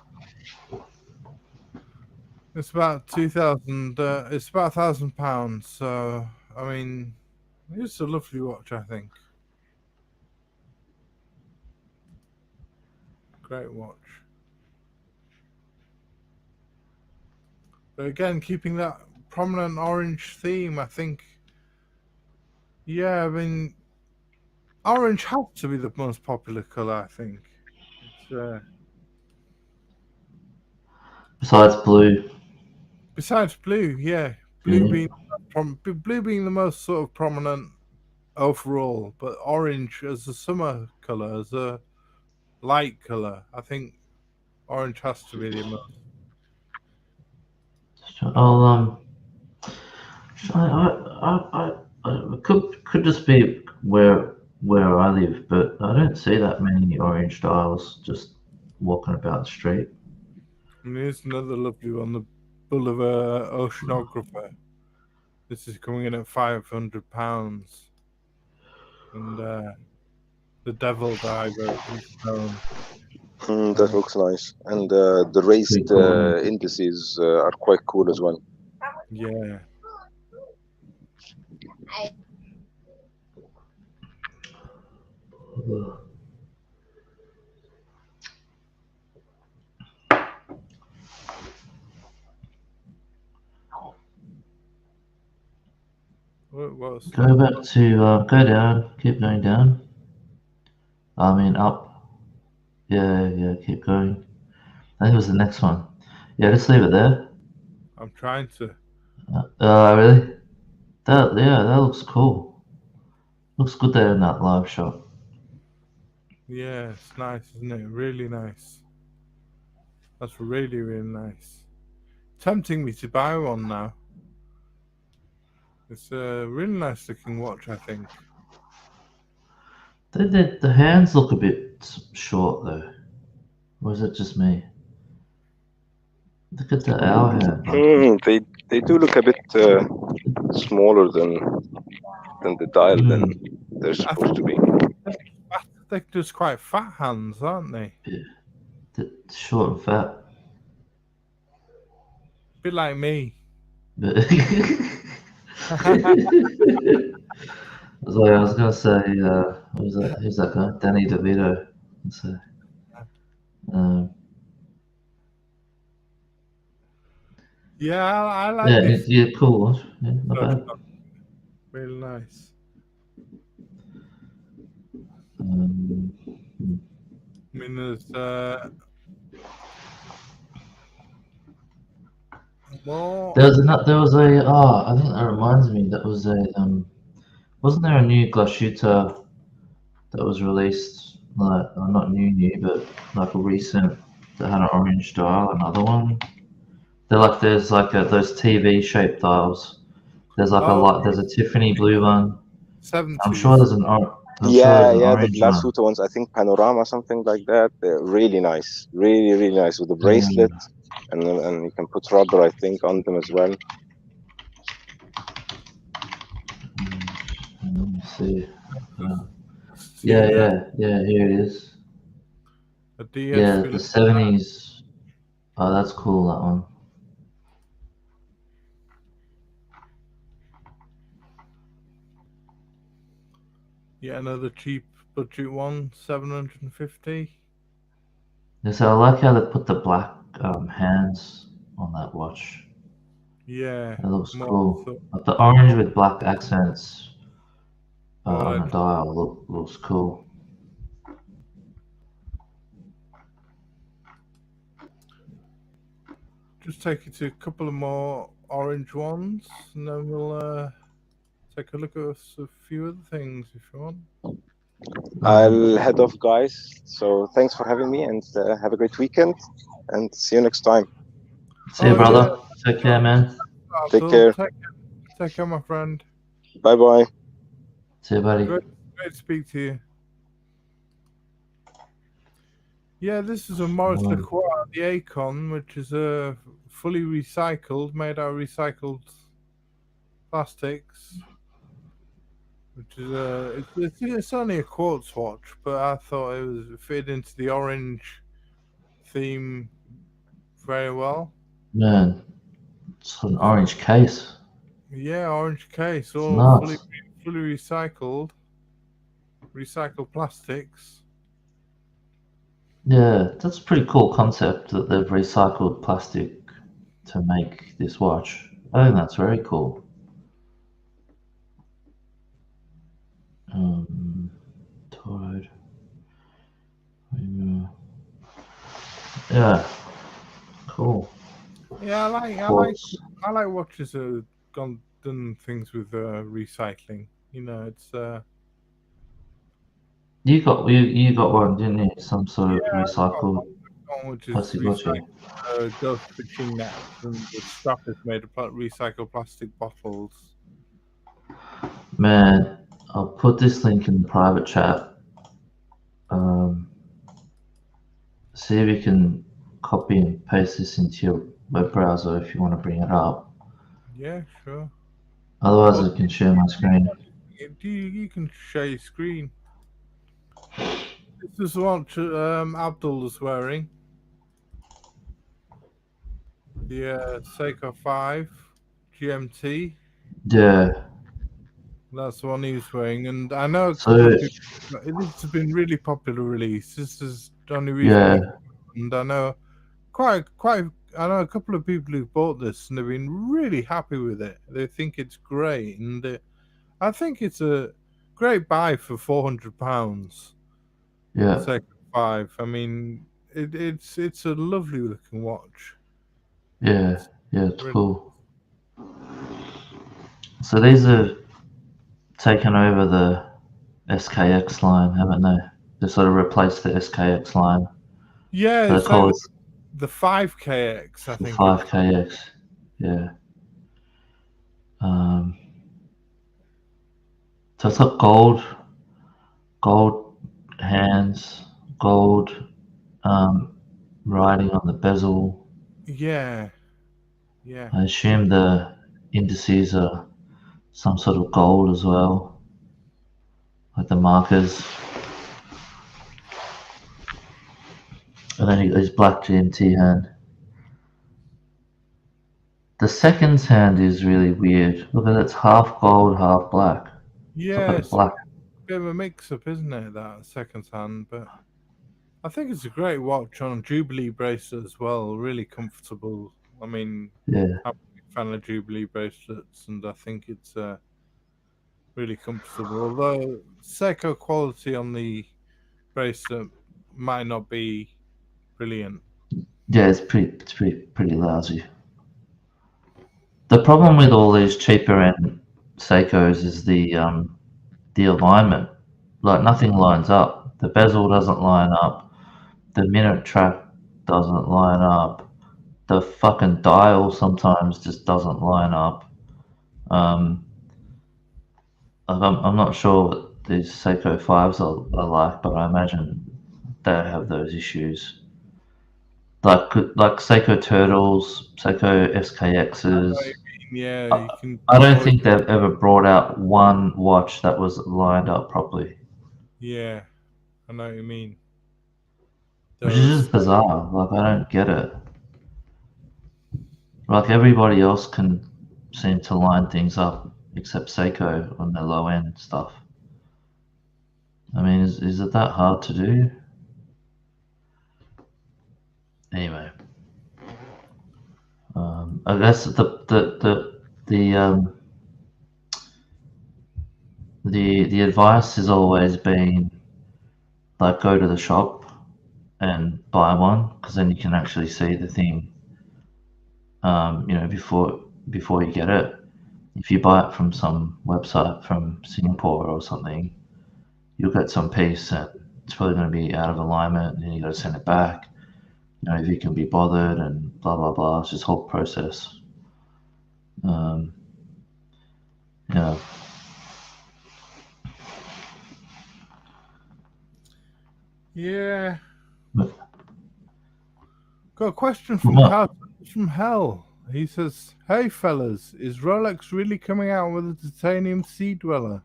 It's about 2,000. It's about £1,000. So I mean, it's a lovely watch. I think. Great watch. But again, keeping that prominent orange theme, I think. Yeah, I mean, orange has to be the most popular color. I think. It's, Besides blue. besides blue, yeah, blue being the most sort of prominent overall, but orange as a summer color, as a light color, I think orange has to be the most. I'll it could just be where I live, but I don't see that many orange dials just walking about the street. And here's another lovely one, the Boulevard Oceanographer. This is coming in at £500, and the Devil Diver in stone. That looks nice, and the raised indices are quite cool as well. Yeah. Go back to go down. Keep going down. I mean up. Yeah. Keep going. I think it was the next one. Yeah, just leave it there. I'm trying to. Really? That looks cool. Looks good there in that live shot. Yeah, it's nice, isn't it? Really nice. That's really, really nice. Tempting me to buy one now. It's a really nice looking watch, I think. The hands look a bit short though. Or is it just me? Look at the hour hand. They do look a bit smaller than the dial than they're supposed to be. They're just quite fat hands, aren't they? Short and fat. Bit like me. But I was gonna say, who's that guy? Danny DeVito. So, yeah, I like this. Yeah, cool. Yeah, not bad. Really nice. I mean, there's more. There was a I think that reminds me. That was a wasn't there a new Glashütte that was released? Like not new, but like a recent that had an orange dial. Another one. There's like those TV shaped dials. There's like there's a Tiffany blue one. 70s. I'm sure there's an orange. The Glashütte ones, I think Panorama, something like that. They're really nice, really nice with the bracelet, and you can put rubber, I think, on them as well. Let me see. Yeah. Here it is. A DS Yeah, the 70s. Oh, that's cool. That one. Yeah, another cheap budget one, 750. Yeah, so I like how they put the black hands on that watch. Yeah, it looks cool. Like the orange with black accents Oh, on the dial looks cool. Just take you to a couple of more orange ones, and then we'll take a look at a few other things if you want. I'll head off, guys. So thanks for having me, and have a great weekend, and see you next time. See you, brother. Take care, man. Take care. Take care, my friend. Bye-bye. See you, buddy. Great to speak to you. Yeah, this is a Maurice Lacroix, the Acon, which is a fully recycled, made out of recycled plastics. Which is it's only a quartz watch, but I thought it was fit into the orange theme very well. Man, it's an orange case. Yeah, orange case, all nice. fully recycled plastics. Yeah, that's a pretty cool concept that they've recycled plastic to make this watch. I think that's very cool. Toad. Yeah, cool. Yeah, I like watches that have done things with recycling. You know, it's You got one, didn't you? Some sort of recycled plastic watch. Ghost fishing nets, and the strap is made of recycled plastic bottles. Man, I'll put this link in the private chat. See if you can copy and paste this into your web browser if you want to bring it up. Yeah, sure. Otherwise, I can share my screen. You can share your screen. This is what Abdul is wearing. The Seiko 5 GMT. Yeah. That's the one he's wearing, and I know this has been really popular release. This is only recently, and I know I know a couple of people who bought this and they've been really happy with it. They think it's great, and I think it's a great buy for £400. Yeah. Seiko 5. I mean, it's a lovely looking watch. Yeah, it's really cool. So these are taken over the SKX line, haven't they? They sort of replaced the SKX line. Yeah, so the 5KX, I think. 5KX, yeah. So it's got gold hands, gold writing on the bezel. Yeah. I assume the indices are some sort of gold as well, like the markers. And then his black GMT hand. The seconds hand is really weird. Look at it, it's half gold, half black. Yeah, It's black. a bit of a mix-up, isn't it, that second hand? But I think it's a great watch on a Jubilee bracelet as well. Really comfortable. I mean, Yeah. I'm a big fan of Jubilee bracelets, and I think it's really comfortable. Although Seiko quality on the bracelet might not be brilliant. Yeah, it's pretty lousy. The problem with all these cheaper end Seikos is the alignment. Like nothing lines up. The bezel doesn't line up. The minute track doesn't line up. The fucking dial sometimes just doesn't line up. I'm not sure what these Seiko 5s are like, but I imagine they have those issues. Like Seiko Turtles, Seiko SKXs. Yeah, you can. I don't think they've ever brought out one watch that was lined up properly. Yeah, I know what you mean. Which is just bizarre. Like, I don't get it. Like, everybody else can seem to line things up except Seiko on their low end stuff. I mean, is it that hard to do? Anyway, I guess the advice has always been like go to the shop and buy one, because then you can actually see the thing. Before you get it. If you buy it from some website from Singapore or something, you'll get some piece and it's probably going to be out of alignment, and then you got to send it back. If you can be bothered and blah blah blah. It's just whole process. Yeah. But, got a question from Hell. He says, "Hey fellas, is Rolex really coming out with a titanium sea dweller?"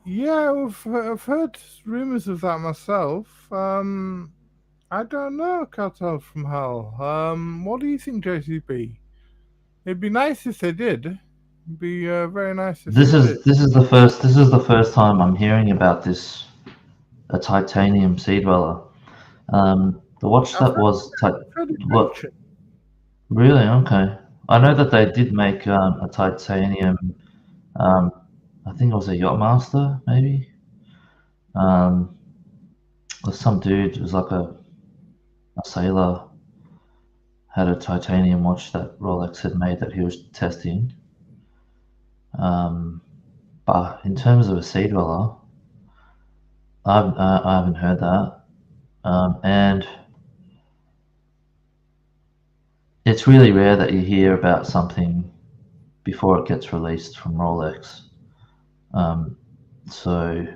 Yeah, I've heard rumors of that myself. I don't know, Cartel from Hell. What do you think, JCB? It'd be nice if they did. It'd be very nice if this they is did. the first time I'm hearing about this, a titanium sea dweller. The watch that was what? Really? Okay. I know that they did make a titanium. I think it was a Yachtmaster, maybe. Some dude, it was like a sailor, had a titanium watch that Rolex had made that he was testing. But in terms of a sea dweller, I haven't heard that. And it's really rare that you hear about something before it gets released from Rolex. So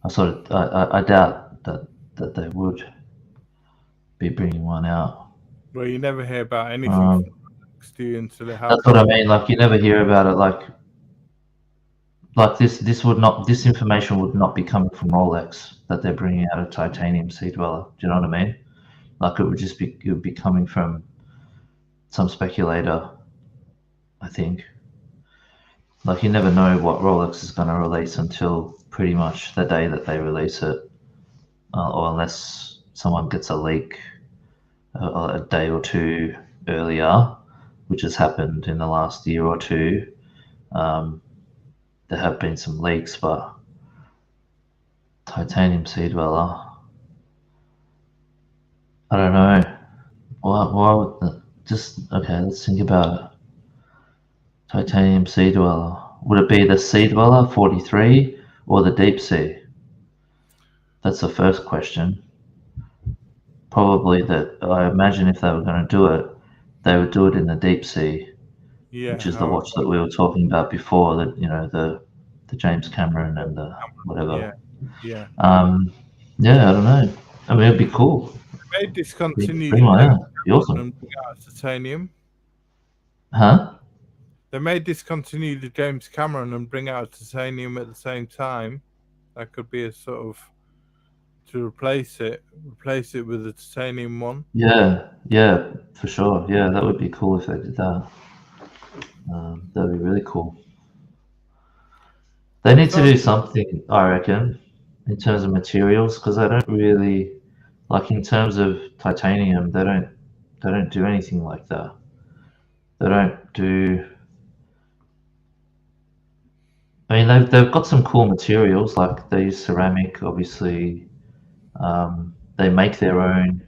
I doubt that they would be bringing one out. Well, you never hear about anything from Rolex, do you, until it happens. That's what I mean. Like, you never hear about it. Like this information would not be coming from Rolex that they're bringing out a titanium sea dweller. Do you know what I mean? Like, it would be coming from some speculator, I think. Like, you never know what Rolex is going to release until pretty much the day that they release it, or unless someone gets a leak a day or two earlier, which has happened in the last year or two. There have been some leaks, but titanium sea dweller, I don't know. Why would okay, let's think about it. Titanium sea dweller. Would it be the sea dweller 43 or the deep sea? That's the first question. probably that I imagine if they were going to do it, they would do it in the deep sea, Yeah. which is the watch that we were talking about before. That the James Cameron and the whatever. Yeah. Yeah. Yeah, I don't know. I mean, it'd be cool. They may discontinue Bring one out. Be awesome. and bring out titanium. Huh? They may discontinue the James Cameron and bring out titanium at the same time. That could be a sort of to replace it with a titanium one. Yeah, yeah, for sure. Yeah, that would be cool if they did that. That'd be really cool. They need to do something, I reckon, in terms of materials, because they don't really like in terms of titanium. They don't do anything like that. They don't do. I mean, they've got some cool materials, like they use ceramic, obviously. They make their own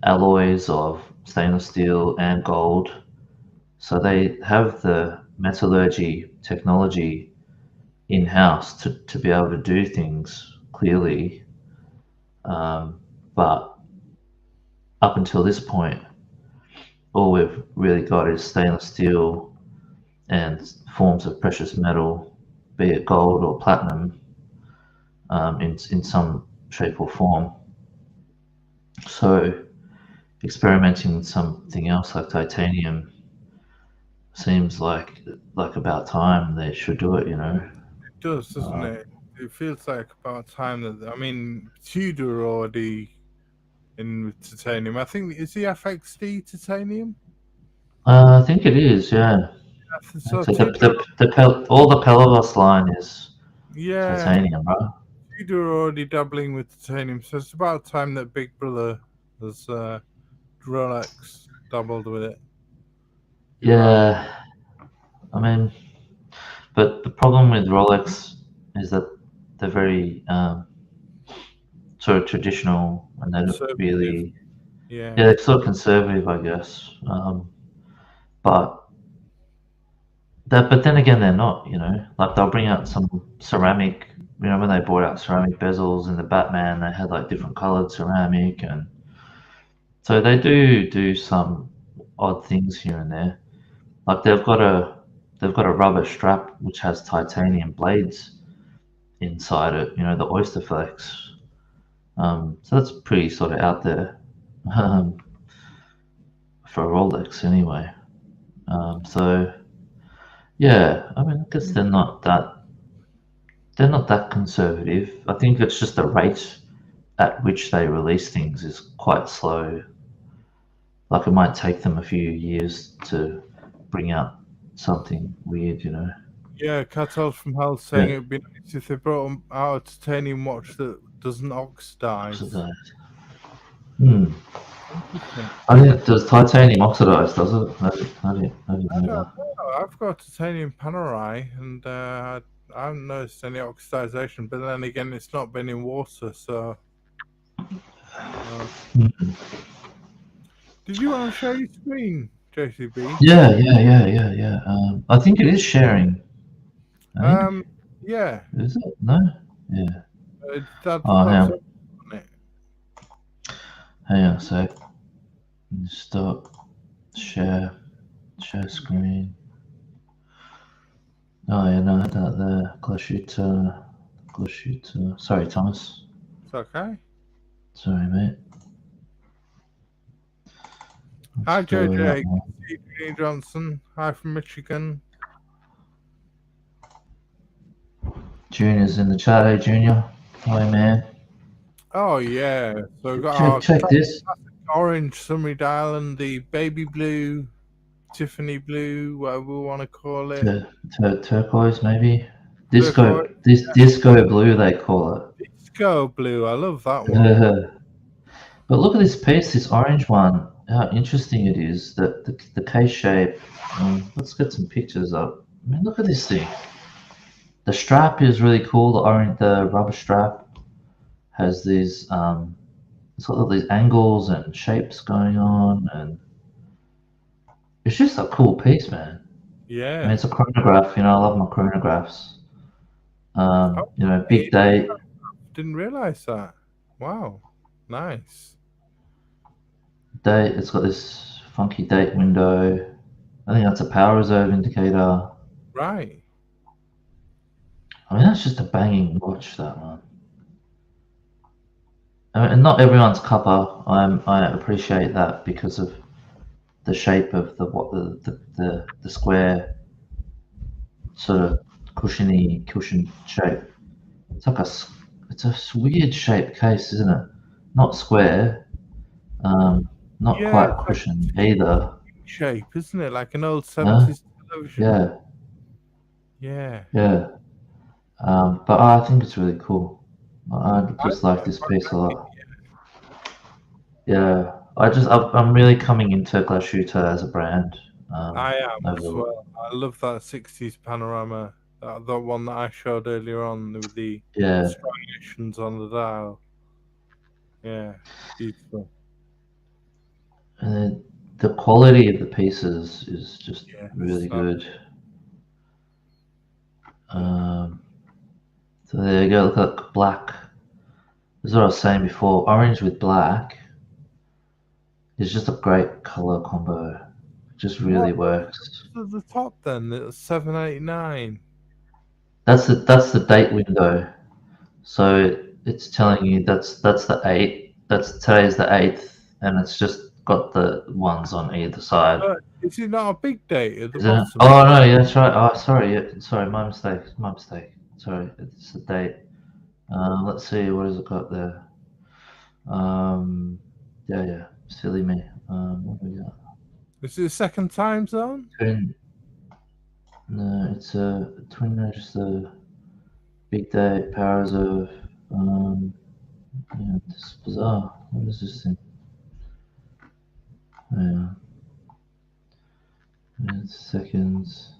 alloys of stainless steel and gold. So they have the metallurgy technology in-house to be able to do things clearly. But up until this point, all we've really got is stainless steel and forms of precious metal, be it gold or platinum, in some shape or form. So experimenting with something else like titanium seems like about time they should do it, It does, doesn't it? It feels like about time that, I mean, Tudor are already in with titanium. I think, is the FXD titanium? I think it is, yeah. So So Tudor, all the Pelagos line is yeah, titanium, right? Tudor are already dabbling with titanium. So it's about time that Big Brother has Rolex doubled with it. You're right. Yeah. I mean, but the problem with Rolex is that they're very sort of traditional and they don't Conservative. really, Yeah. yeah, they're sort of conservative, I guess. But then again, they're not. Like they'll bring out some ceramic. When they brought out ceramic bezels in the Batman, they had like different colored ceramic, and so they do some odd things here and there. Like they've got a rubber strap which has titanium blades inside it. The Oyster Flex. So that's pretty sort of out there for a Rolex, anyway. So yeah, I mean, I guess they're not that conservative. I think it's just the rate at which they release things is quite slow. Like it might take them a few years to bring out something weird, Yeah, Cartels from Hell saying Yeah. it would be nice if they brought out a titanium watch that doesn't oxidize. I think does titanium oxidize, does it? How do you I know don't that? know. I've got titanium Panerai and I haven't noticed any oxidization, but then again, it's not been in water, so. Did you want to share your screen, JCB? Yeah. I think it is sharing. Yeah. Is it? No? Yeah. That's hang on. on it. Hang on a sec. Stop. Share screen. Oh yeah, no, that there. Glashooter. Sorry, Thomas. It's okay. Sorry, mate. Hi, Let's go JJ. that Steve Johnson. Hi from Michigan. Junior's in the chat. Hey, Junior. Hi, man. Oh, yeah. So we've got our Check this. orange summary dial and the baby blue, Tiffany blue, whatever we want to call it. Turquoise, maybe. Disco blue, they call it. Disco blue. I love that one. But look at this piece, this orange one. How interesting it is. That the case shape. Let's get some pictures up. I mean, look at this thing. The strap is really cool. The rubber strap has these sort of these angles and shapes going on, and it's just a cool piece, man. Yeah. I mean, it's a chronograph. I love my chronographs. Big date. Didn't realize that. Wow. Nice. date. It's got this funky date window. I think that's a power reserve indicator. Right. I mean, that's just a banging watch, that one. I mean, and not everyone's copper. I appreciate that because of the shape of the square sort of cushion shape. It's like it's a weird shaped case, isn't it? Not square, not Yeah, quite it's like cushion either. shape, isn't it? Like an old Huh? 70s television. Yeah, Yeah. yeah. But I think it's really cool. I just like this piece a lot. Yeah, I'm really coming into Glashütte as a brand. I am as over- well. I love that 60s panorama. The one that I showed earlier on with the Yeah, striations on the dial. Yeah, beautiful. and then the quality of the pieces is just Yeah, really so good. So there you go. Look at black. This is what I was saying before. Orange with black is just a great color combo. It just really works. the top then, it's 789. That's the date window. So it's telling you that's the 8th. That's today's the 8th, and it's just got the ones on either side. Is it not a big date at the Is it? bottom? Oh no, yeah, that's right. Oh, sorry, yeah, sorry, my mistake. My mistake. Sorry, it's the date. Let's see, what has it got there? Yeah, silly me. What do we got? Is it a second time zone? No, it's a twin register, big date, power reserve. Yeah, this is bizarre. What is this thing? Yeah. Minutes, seconds,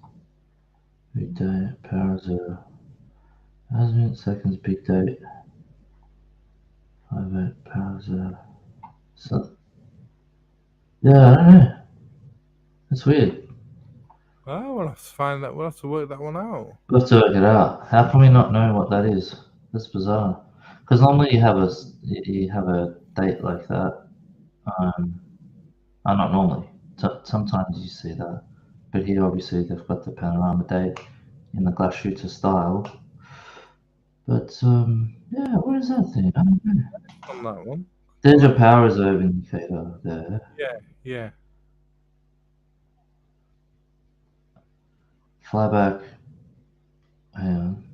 big date, power reserve. Hours, minutes, seconds, big date. 5-8, power reserve. So, yeah, I don't know. It's weird. Oh, we'll have to find that. We'll have to work that one out. We'll have to work it out. How can we not know what that is? That's bizarre. Because normally you have a date like that. Not normally. Sometimes you see that, but here obviously they've got the panorama date in the Glashütte style. But yeah, what is that thing? I don't know. On that one. There's your power reserve indicator there. Yeah. Flyback. Hang on.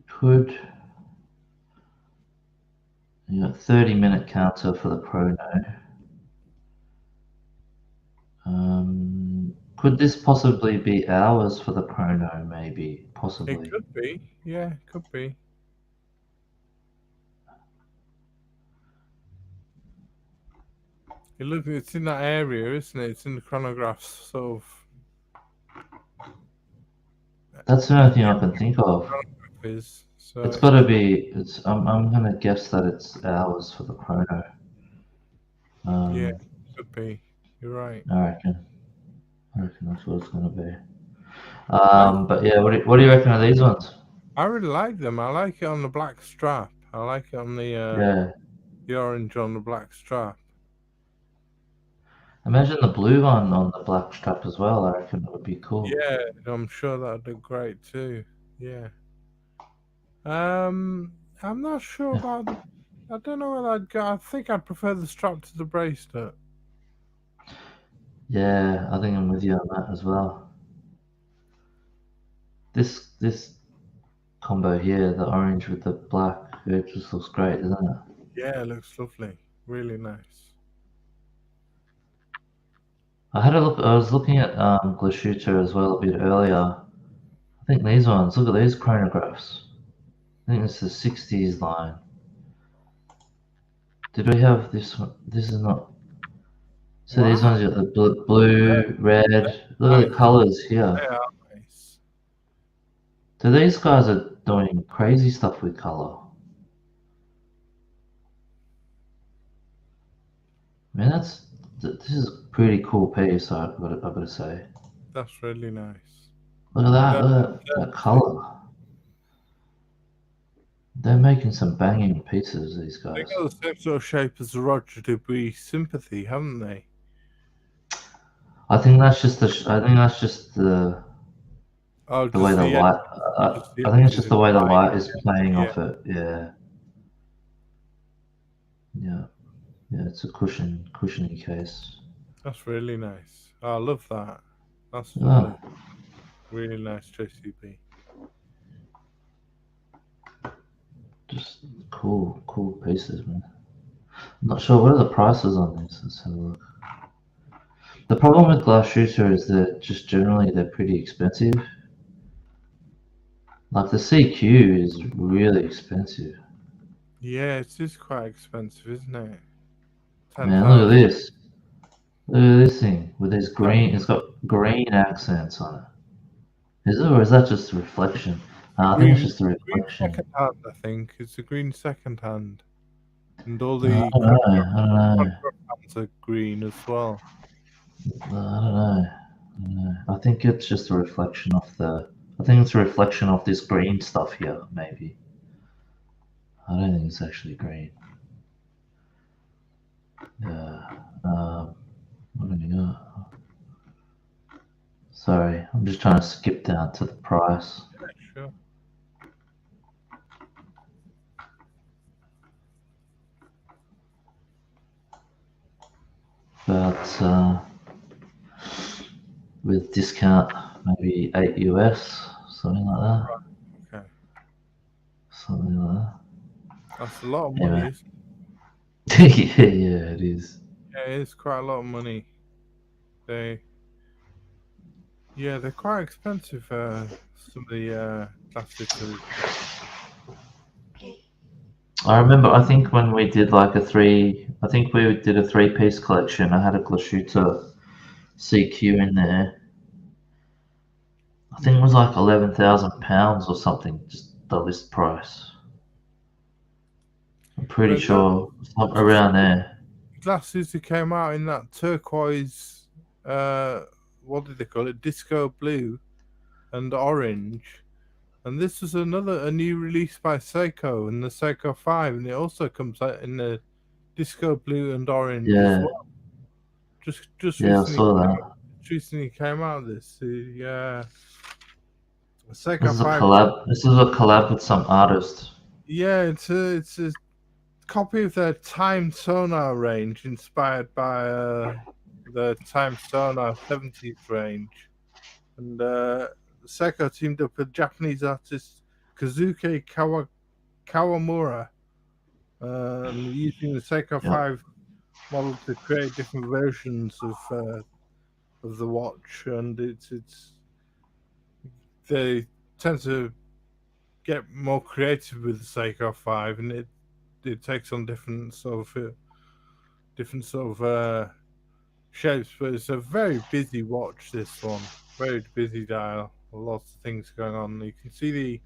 Could. 30-minute counter for the chrono. Could this possibly be hours for the chrono? Maybe, possibly. It could be. Yeah, it could be. It's in that area, isn't it? It's in the chronographs, sort of. That's the only thing I can think of. Is, so It's got to be. I'm gonna guess that it's hours for the chrono. yeah, it could be. You're right. I reckon that's what it's gonna be. But yeah, what do you reckon of these ones? I really like them. I like it on the black strap. I like it on the orange on the black strap. Imagine the blue one on the black strap as well. I reckon it would be cool. Yeah, I'm sure that'd look great too. Yeah. I'm not sure about the. I don't know whether I'd go. I think I'd prefer the strap to the bracelet. Yeah, I think I'm with you on that as well. This combo here, the orange with the black, it just looks great, doesn't it? Yeah, it looks lovely. Really nice. I was looking at Glashütte as well a bit earlier. I think these ones, look at these chronographs. I think it's the 60s line. Did we have this one? This is not. So these ones are the blue, red. Look at the colors here. They are nice. So these guys are doing crazy stuff with color. I mean, this is a pretty cool piece. I've got to say. That's really nice. Look at that! Look at that color. They're making some banging pieces, these They guys. got the same sort of shape as the Roger Dubuis Sympathy, haven't they? I think that's just I think that's just the Oh, way just the the light. just the I think it's edges just in the way the light. light is playing Yeah. off it. Yeah. Yeah. Yeah. It's a cushiony case. That's really nice. I love that. That's Oh, lovely. Really nice JCB. just cool pieces, man. I'm not sure what are the prices on these. Let's have a look. The problem with glass shooter is that just generally they're pretty expensive. Like the CQ is really expensive. Yeah, it is quite expensive, isn't it? Man, look at 10,000. this. Look at this thing with this green. It's got green accents on it. Is it, or is that just a reflection? I think it's just a Green reflection. second hand, I think. It's a green second hand. And all I the don't know. I don't know. contrabands are green as well. I don't know. I don't know. I think it's just a reflection of the. I think it's a reflection of this green stuff here, maybe. I don't think it's actually green. Yeah. What do we got? Sorry, I'm just trying to skip down to the price. Yeah, sure. But with discount, maybe 8 US, something like that. Okay. Something like That's a lot of that. money, isn't Anyway. Yeah, it is. it? Yeah, it is quite a lot of money. They're quite expensive, some of the classics. I remember, I think when we did like I think we did a three-piece collection. I had a Glashütte CQ in there. I think it was like £11,000 or something, just the list price. I'm pretty But sure something around there. glasses that came out in that turquoise, what did they call it? Disco blue and orange. And this was a new release by Seiko, and the Seiko 5, and it also comes out in the disco blue and orange as Yeah, well. Just yeah, I saw that. recently came out this. Yeah, This Seiko is a 5. collab. This is a collab with some artist. Yeah, it's a copy of their Time Sonar range, inspired by the Time Sonar 70s range. And Seiko teamed up with Japanese artist Kazuki Kawamura, and using the Seiko Yeah. 5 model to create different versions of the watch. And they tend to get more creative with the Seiko 5, and it takes on different sort of shapes. But it's a very busy watch. This one, very busy dial. Lots of things going on. You can see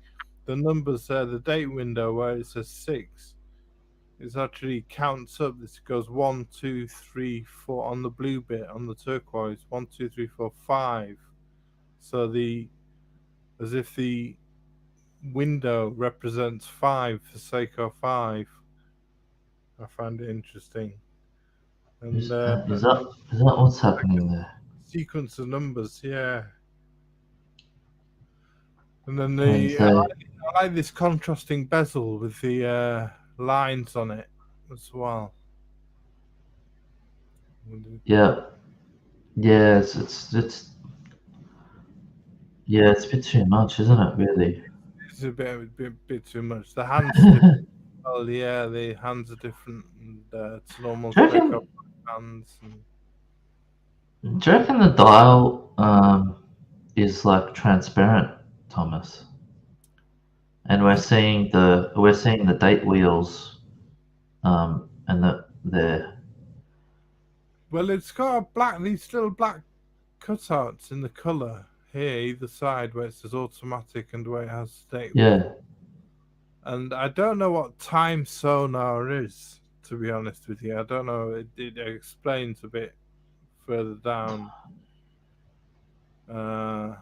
the numbers there. The date window where it says 6. It actually counts up. This goes 1, 2, 3, 4 on the blue bit, on the turquoise. 1, 2, 3, 4, 5. So as if the window represents 5 for Seiko 5. I find it interesting. And Is that what's happening there? sequence of numbers, yeah. And then And I like this contrasting bezel with the lines on it as well. yeah, it's yeah, it's a bit too much, isn't it? Really. It's a bit too much. The hands are different. Oh yeah, the hands are different. And, it's normal Do you reckon- Seiko hands. And Do you reckon the dial is like transparent, Thomas? And we're seeing the date wheels, and the well, it's got these little black cutouts in the colour here, either side, where it says automatic and where it has date. yeah. And I don't know what time sonar is, to be honest with you. I don't know. It explains a bit further down. But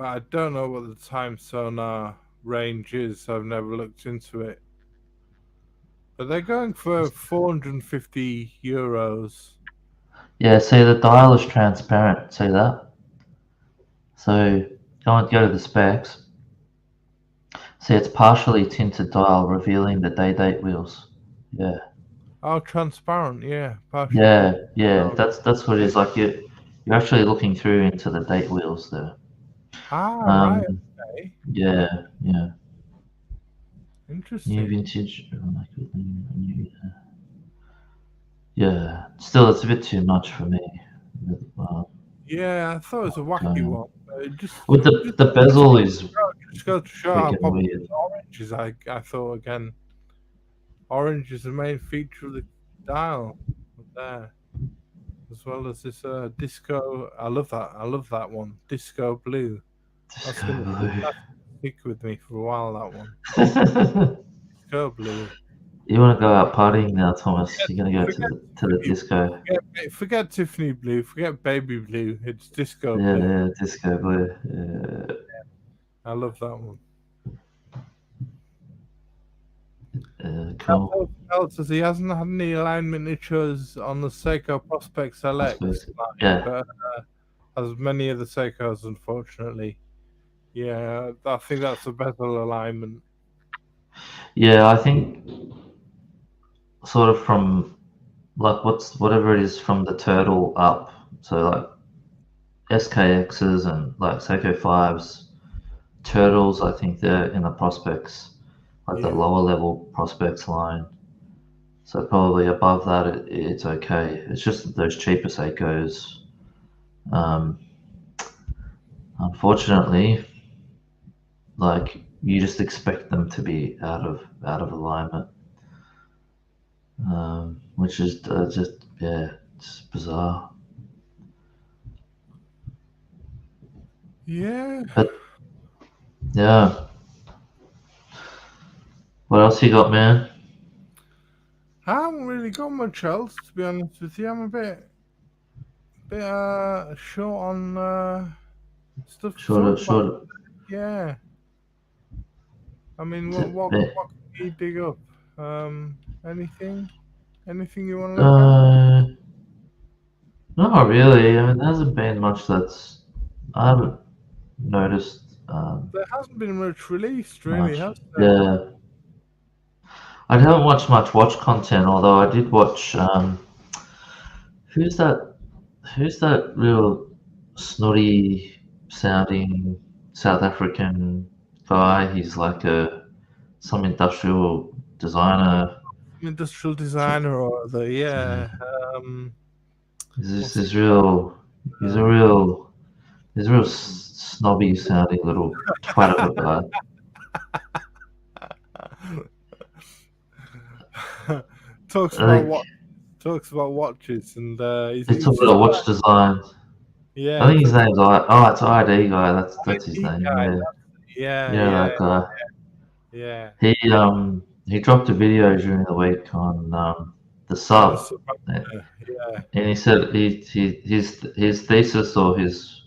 I don't know what the time sonar range is. I've never looked into it. But they're going for €450. Yeah, see the dial is transparent. See that? So go to the specs. See, it's partially tinted dial, revealing the date wheels. Yeah, Oh, transparent, yeah. Partially. yeah. That's what it is. Like you're actually looking through into the date wheels there. Right. Okay. Yeah. New Interesting. vintage. Yeah. Still, it's a bit too much for me. Yeah, I thought it was a wacky one. But it just With the bezel is just go to show how freaking popular weird. orange is. I thought again, orange is the main feature of the dial up there, as well as this disco. I love that one, disco blue. That's gonna stick with me for a while. That one, disco blue. You want to go out partying now, Thomas? You're gonna go to the disco. Forget Tiffany blue. Forget baby blue. It's disco blue. Yeah, disco blue. Yeah. I love that one. Cool. Else as he hasn't had any alignment issues on the Seiko Prospect Select, Yeah. but as many of the Seikos, unfortunately. Yeah, I think that's a bezel alignment. Yeah, I think sort of from like whatever it is from the turtle up. So like SKXs and like Seiko 5s, turtles, I think they're in the prospects, like the Yeah. lower level prospects line. So probably above that, it's okay. It's just those cheaper Seikos. Unfortunately, like you just expect them to be out of alignment, which is just it's bizarre. Yeah. But yeah, what else you got, man? I haven't really got much else, to be honest with you. I'm a bit short on stuff. to talk about. Short. Yeah. I mean, Is what it- can you dig up? Anything you want to look at? Not really. I mean, there hasn't been much I haven't noticed. There hasn't been much released, really, Much. has there? Yeah. I haven't watched much watch content, although I did watch. Who's that? Who's that real snotty sounding South African guy? He's like some industrial designer. Industrial designer or other, yeah. He's What's real. He's a real snobby sounding little twat of a guy. talks I about think- what talks about watches and He's talking about watch designs. yeah. I think his name's it's ID guy. That's his name. Yeah. That guy. Yeah. He dropped a video during the week on the sub, Yeah. and he said his thesis or his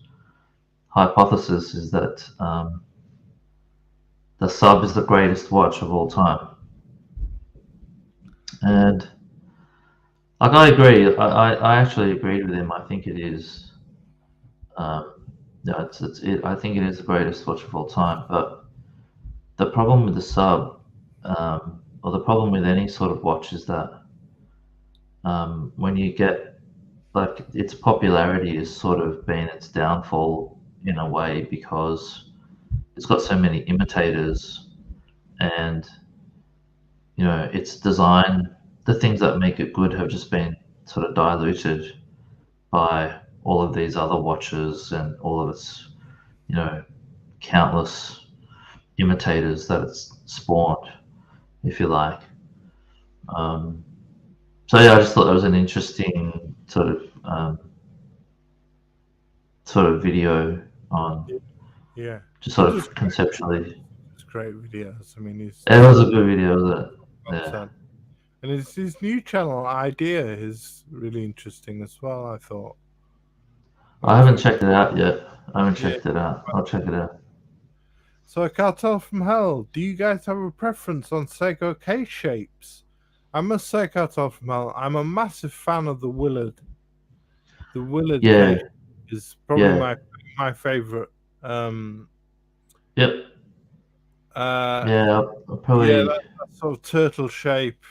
hypothesis is that the sub is the greatest watch of all time, and like I agree. I actually agreed with him. I think it is. I think it is the greatest watch of all time. But the problem with the sub, or the problem with any sort of watch, is that when you get like its popularity has sort of been its downfall in a way because it's got so many imitators, and its design, the things that make it good have just been sort of diluted by all of these other watches and all of its countless imitators that it's spawned, if you like. So yeah, I just thought that was an interesting sort of video on just sort of conceptually. It's great videos. I mean, It was a good video, wasn't it? Yeah. And his new channel idea is really interesting as well, I thought. I haven't checked it out yet. I haven't checked it out. I'll check it out. So, Cartel from Hell, do you guys have a preference on Seiko case shapes? I must say, Cartel from Hell, I'm a massive fan of the Willard. The Willard Yeah, case is probably yeah. my favorite. Yep. Yeah, I'll probably. Yeah, that sort of turtle shape.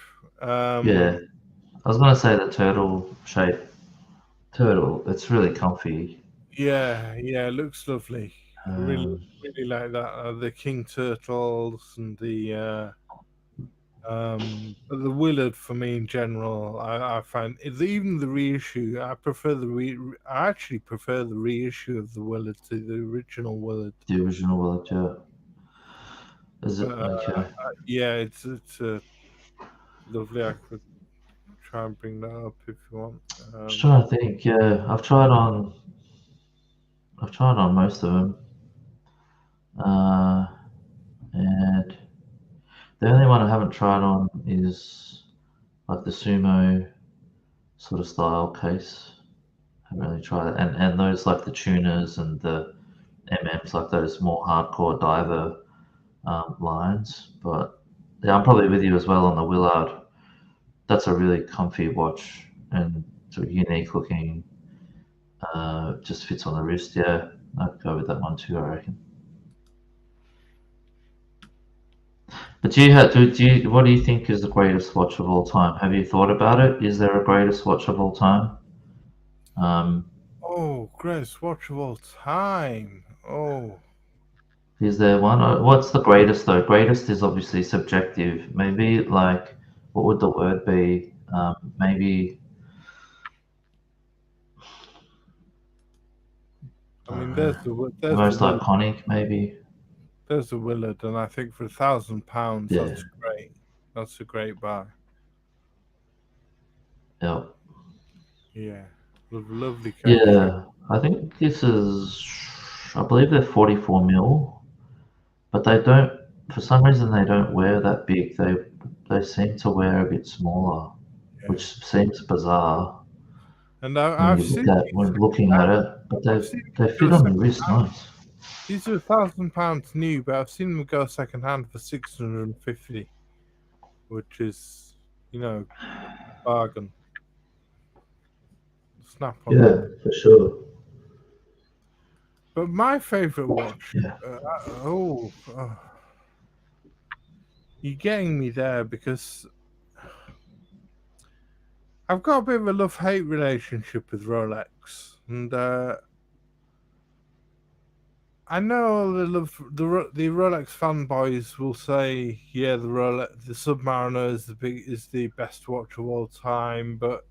Yeah, I was gonna say the turtle shape. Turtle. It's really comfy. Yeah, it looks lovely. Really Um, like that. The king turtles and but the Willard for me in general, I find even the reissue. I actually prefer the reissue of the Willard to the original Willard. the original Willard, yeah. Is it But, okay? yeah, it's lovely. I could try and bring that up if you want. Just trying to think. Yeah, I've tried on most of them, and the only one I haven't tried on is like the sumo sort of style case. Haven't really tried it, and those like the tuners and the MMs, like those more hardcore diver lines. But yeah, I'm probably with you as well on the Willard. That's a really comfy watch and sort of unique looking. Just fits on the wrist. Yeah, I'd go with that one too, I reckon. But what do you think is the greatest watch of all time? Have you thought about it? Is there a greatest watch of all time? Oh, greatest watch of all time. Oh, Is there one? What's the greatest though? Greatest is obviously subjective. Maybe like, what would the word be? Maybe. I mean, there's the Most Willard. iconic, maybe. There's the Willard, and I think for £1,000, Yeah. that's great. That's a great buy. Yeah. Yeah, lovely case. Yeah, I think this is. I believe they're 44 mil, but they don't. For some reason, they don't wear that big. They seem to wear a bit smaller, which seems bizarre. And I've seen when looking at it, but they fit on the wrist nice. These are £1,000 new, but I've seen them go second hand for 650, which is, a bargain. Snap on. Yeah, for sure. But my favorite watch. Yeah. You're getting me there because I've got a bit of a love-hate relationship with Rolex, and I know the Rolex fanboys will say, yeah, the Submariner is the best watch of all time, but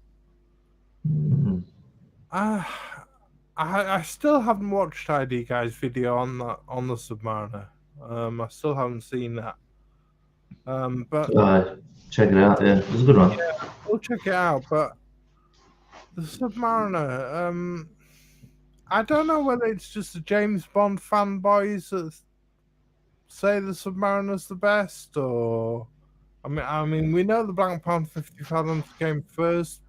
I still haven't watched ID Guy's video on the Submariner. I still haven't seen that. But check it out. Yeah, it's a good one. Yeah, we'll check it out. But the Submariner, I don't know whether it's just the James Bond fanboys that say the Submariner's the best, or I mean, we know the Blank Pound 50 Fathoms came first,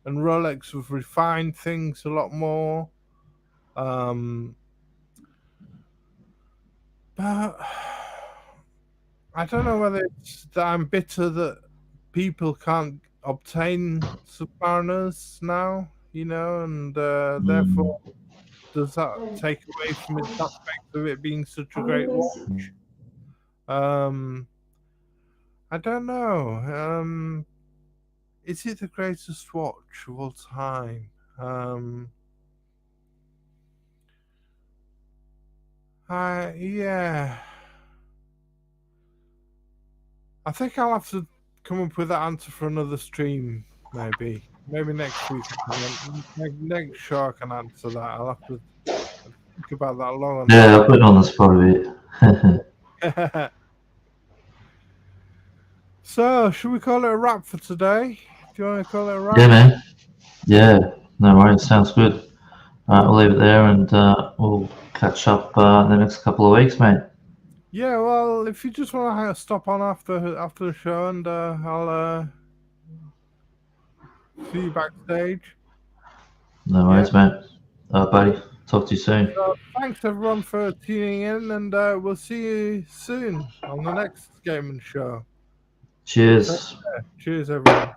and Rolex have refined things a lot more. But I don't know whether it's that I'm bitter that people can't obtain Submariners now, and therefore does that take away from its aspect of it being such a great watch? I don't know. Is it the greatest watch of all time? Yeah. I think I'll have to come up with that answer for another stream, maybe next week. Next show I can answer that. I'll have to think about that long. Yeah, I'll put it on the spot a bit. So, should we call it a wrap for today? Do you want to call it a wrap? Yeah, man. Yeah, no worries. Sounds good. All right, we'll leave it there, and we'll catch up in the next couple of weeks, mate. Yeah, well, if you just want to stop on after the show, and I'll see you backstage. No worries, mate. Buddy. Talk to you soon. So thanks everyone for tuning in, and we'll see you soon on the next Escapement Show. Cheers. Cheers, everyone.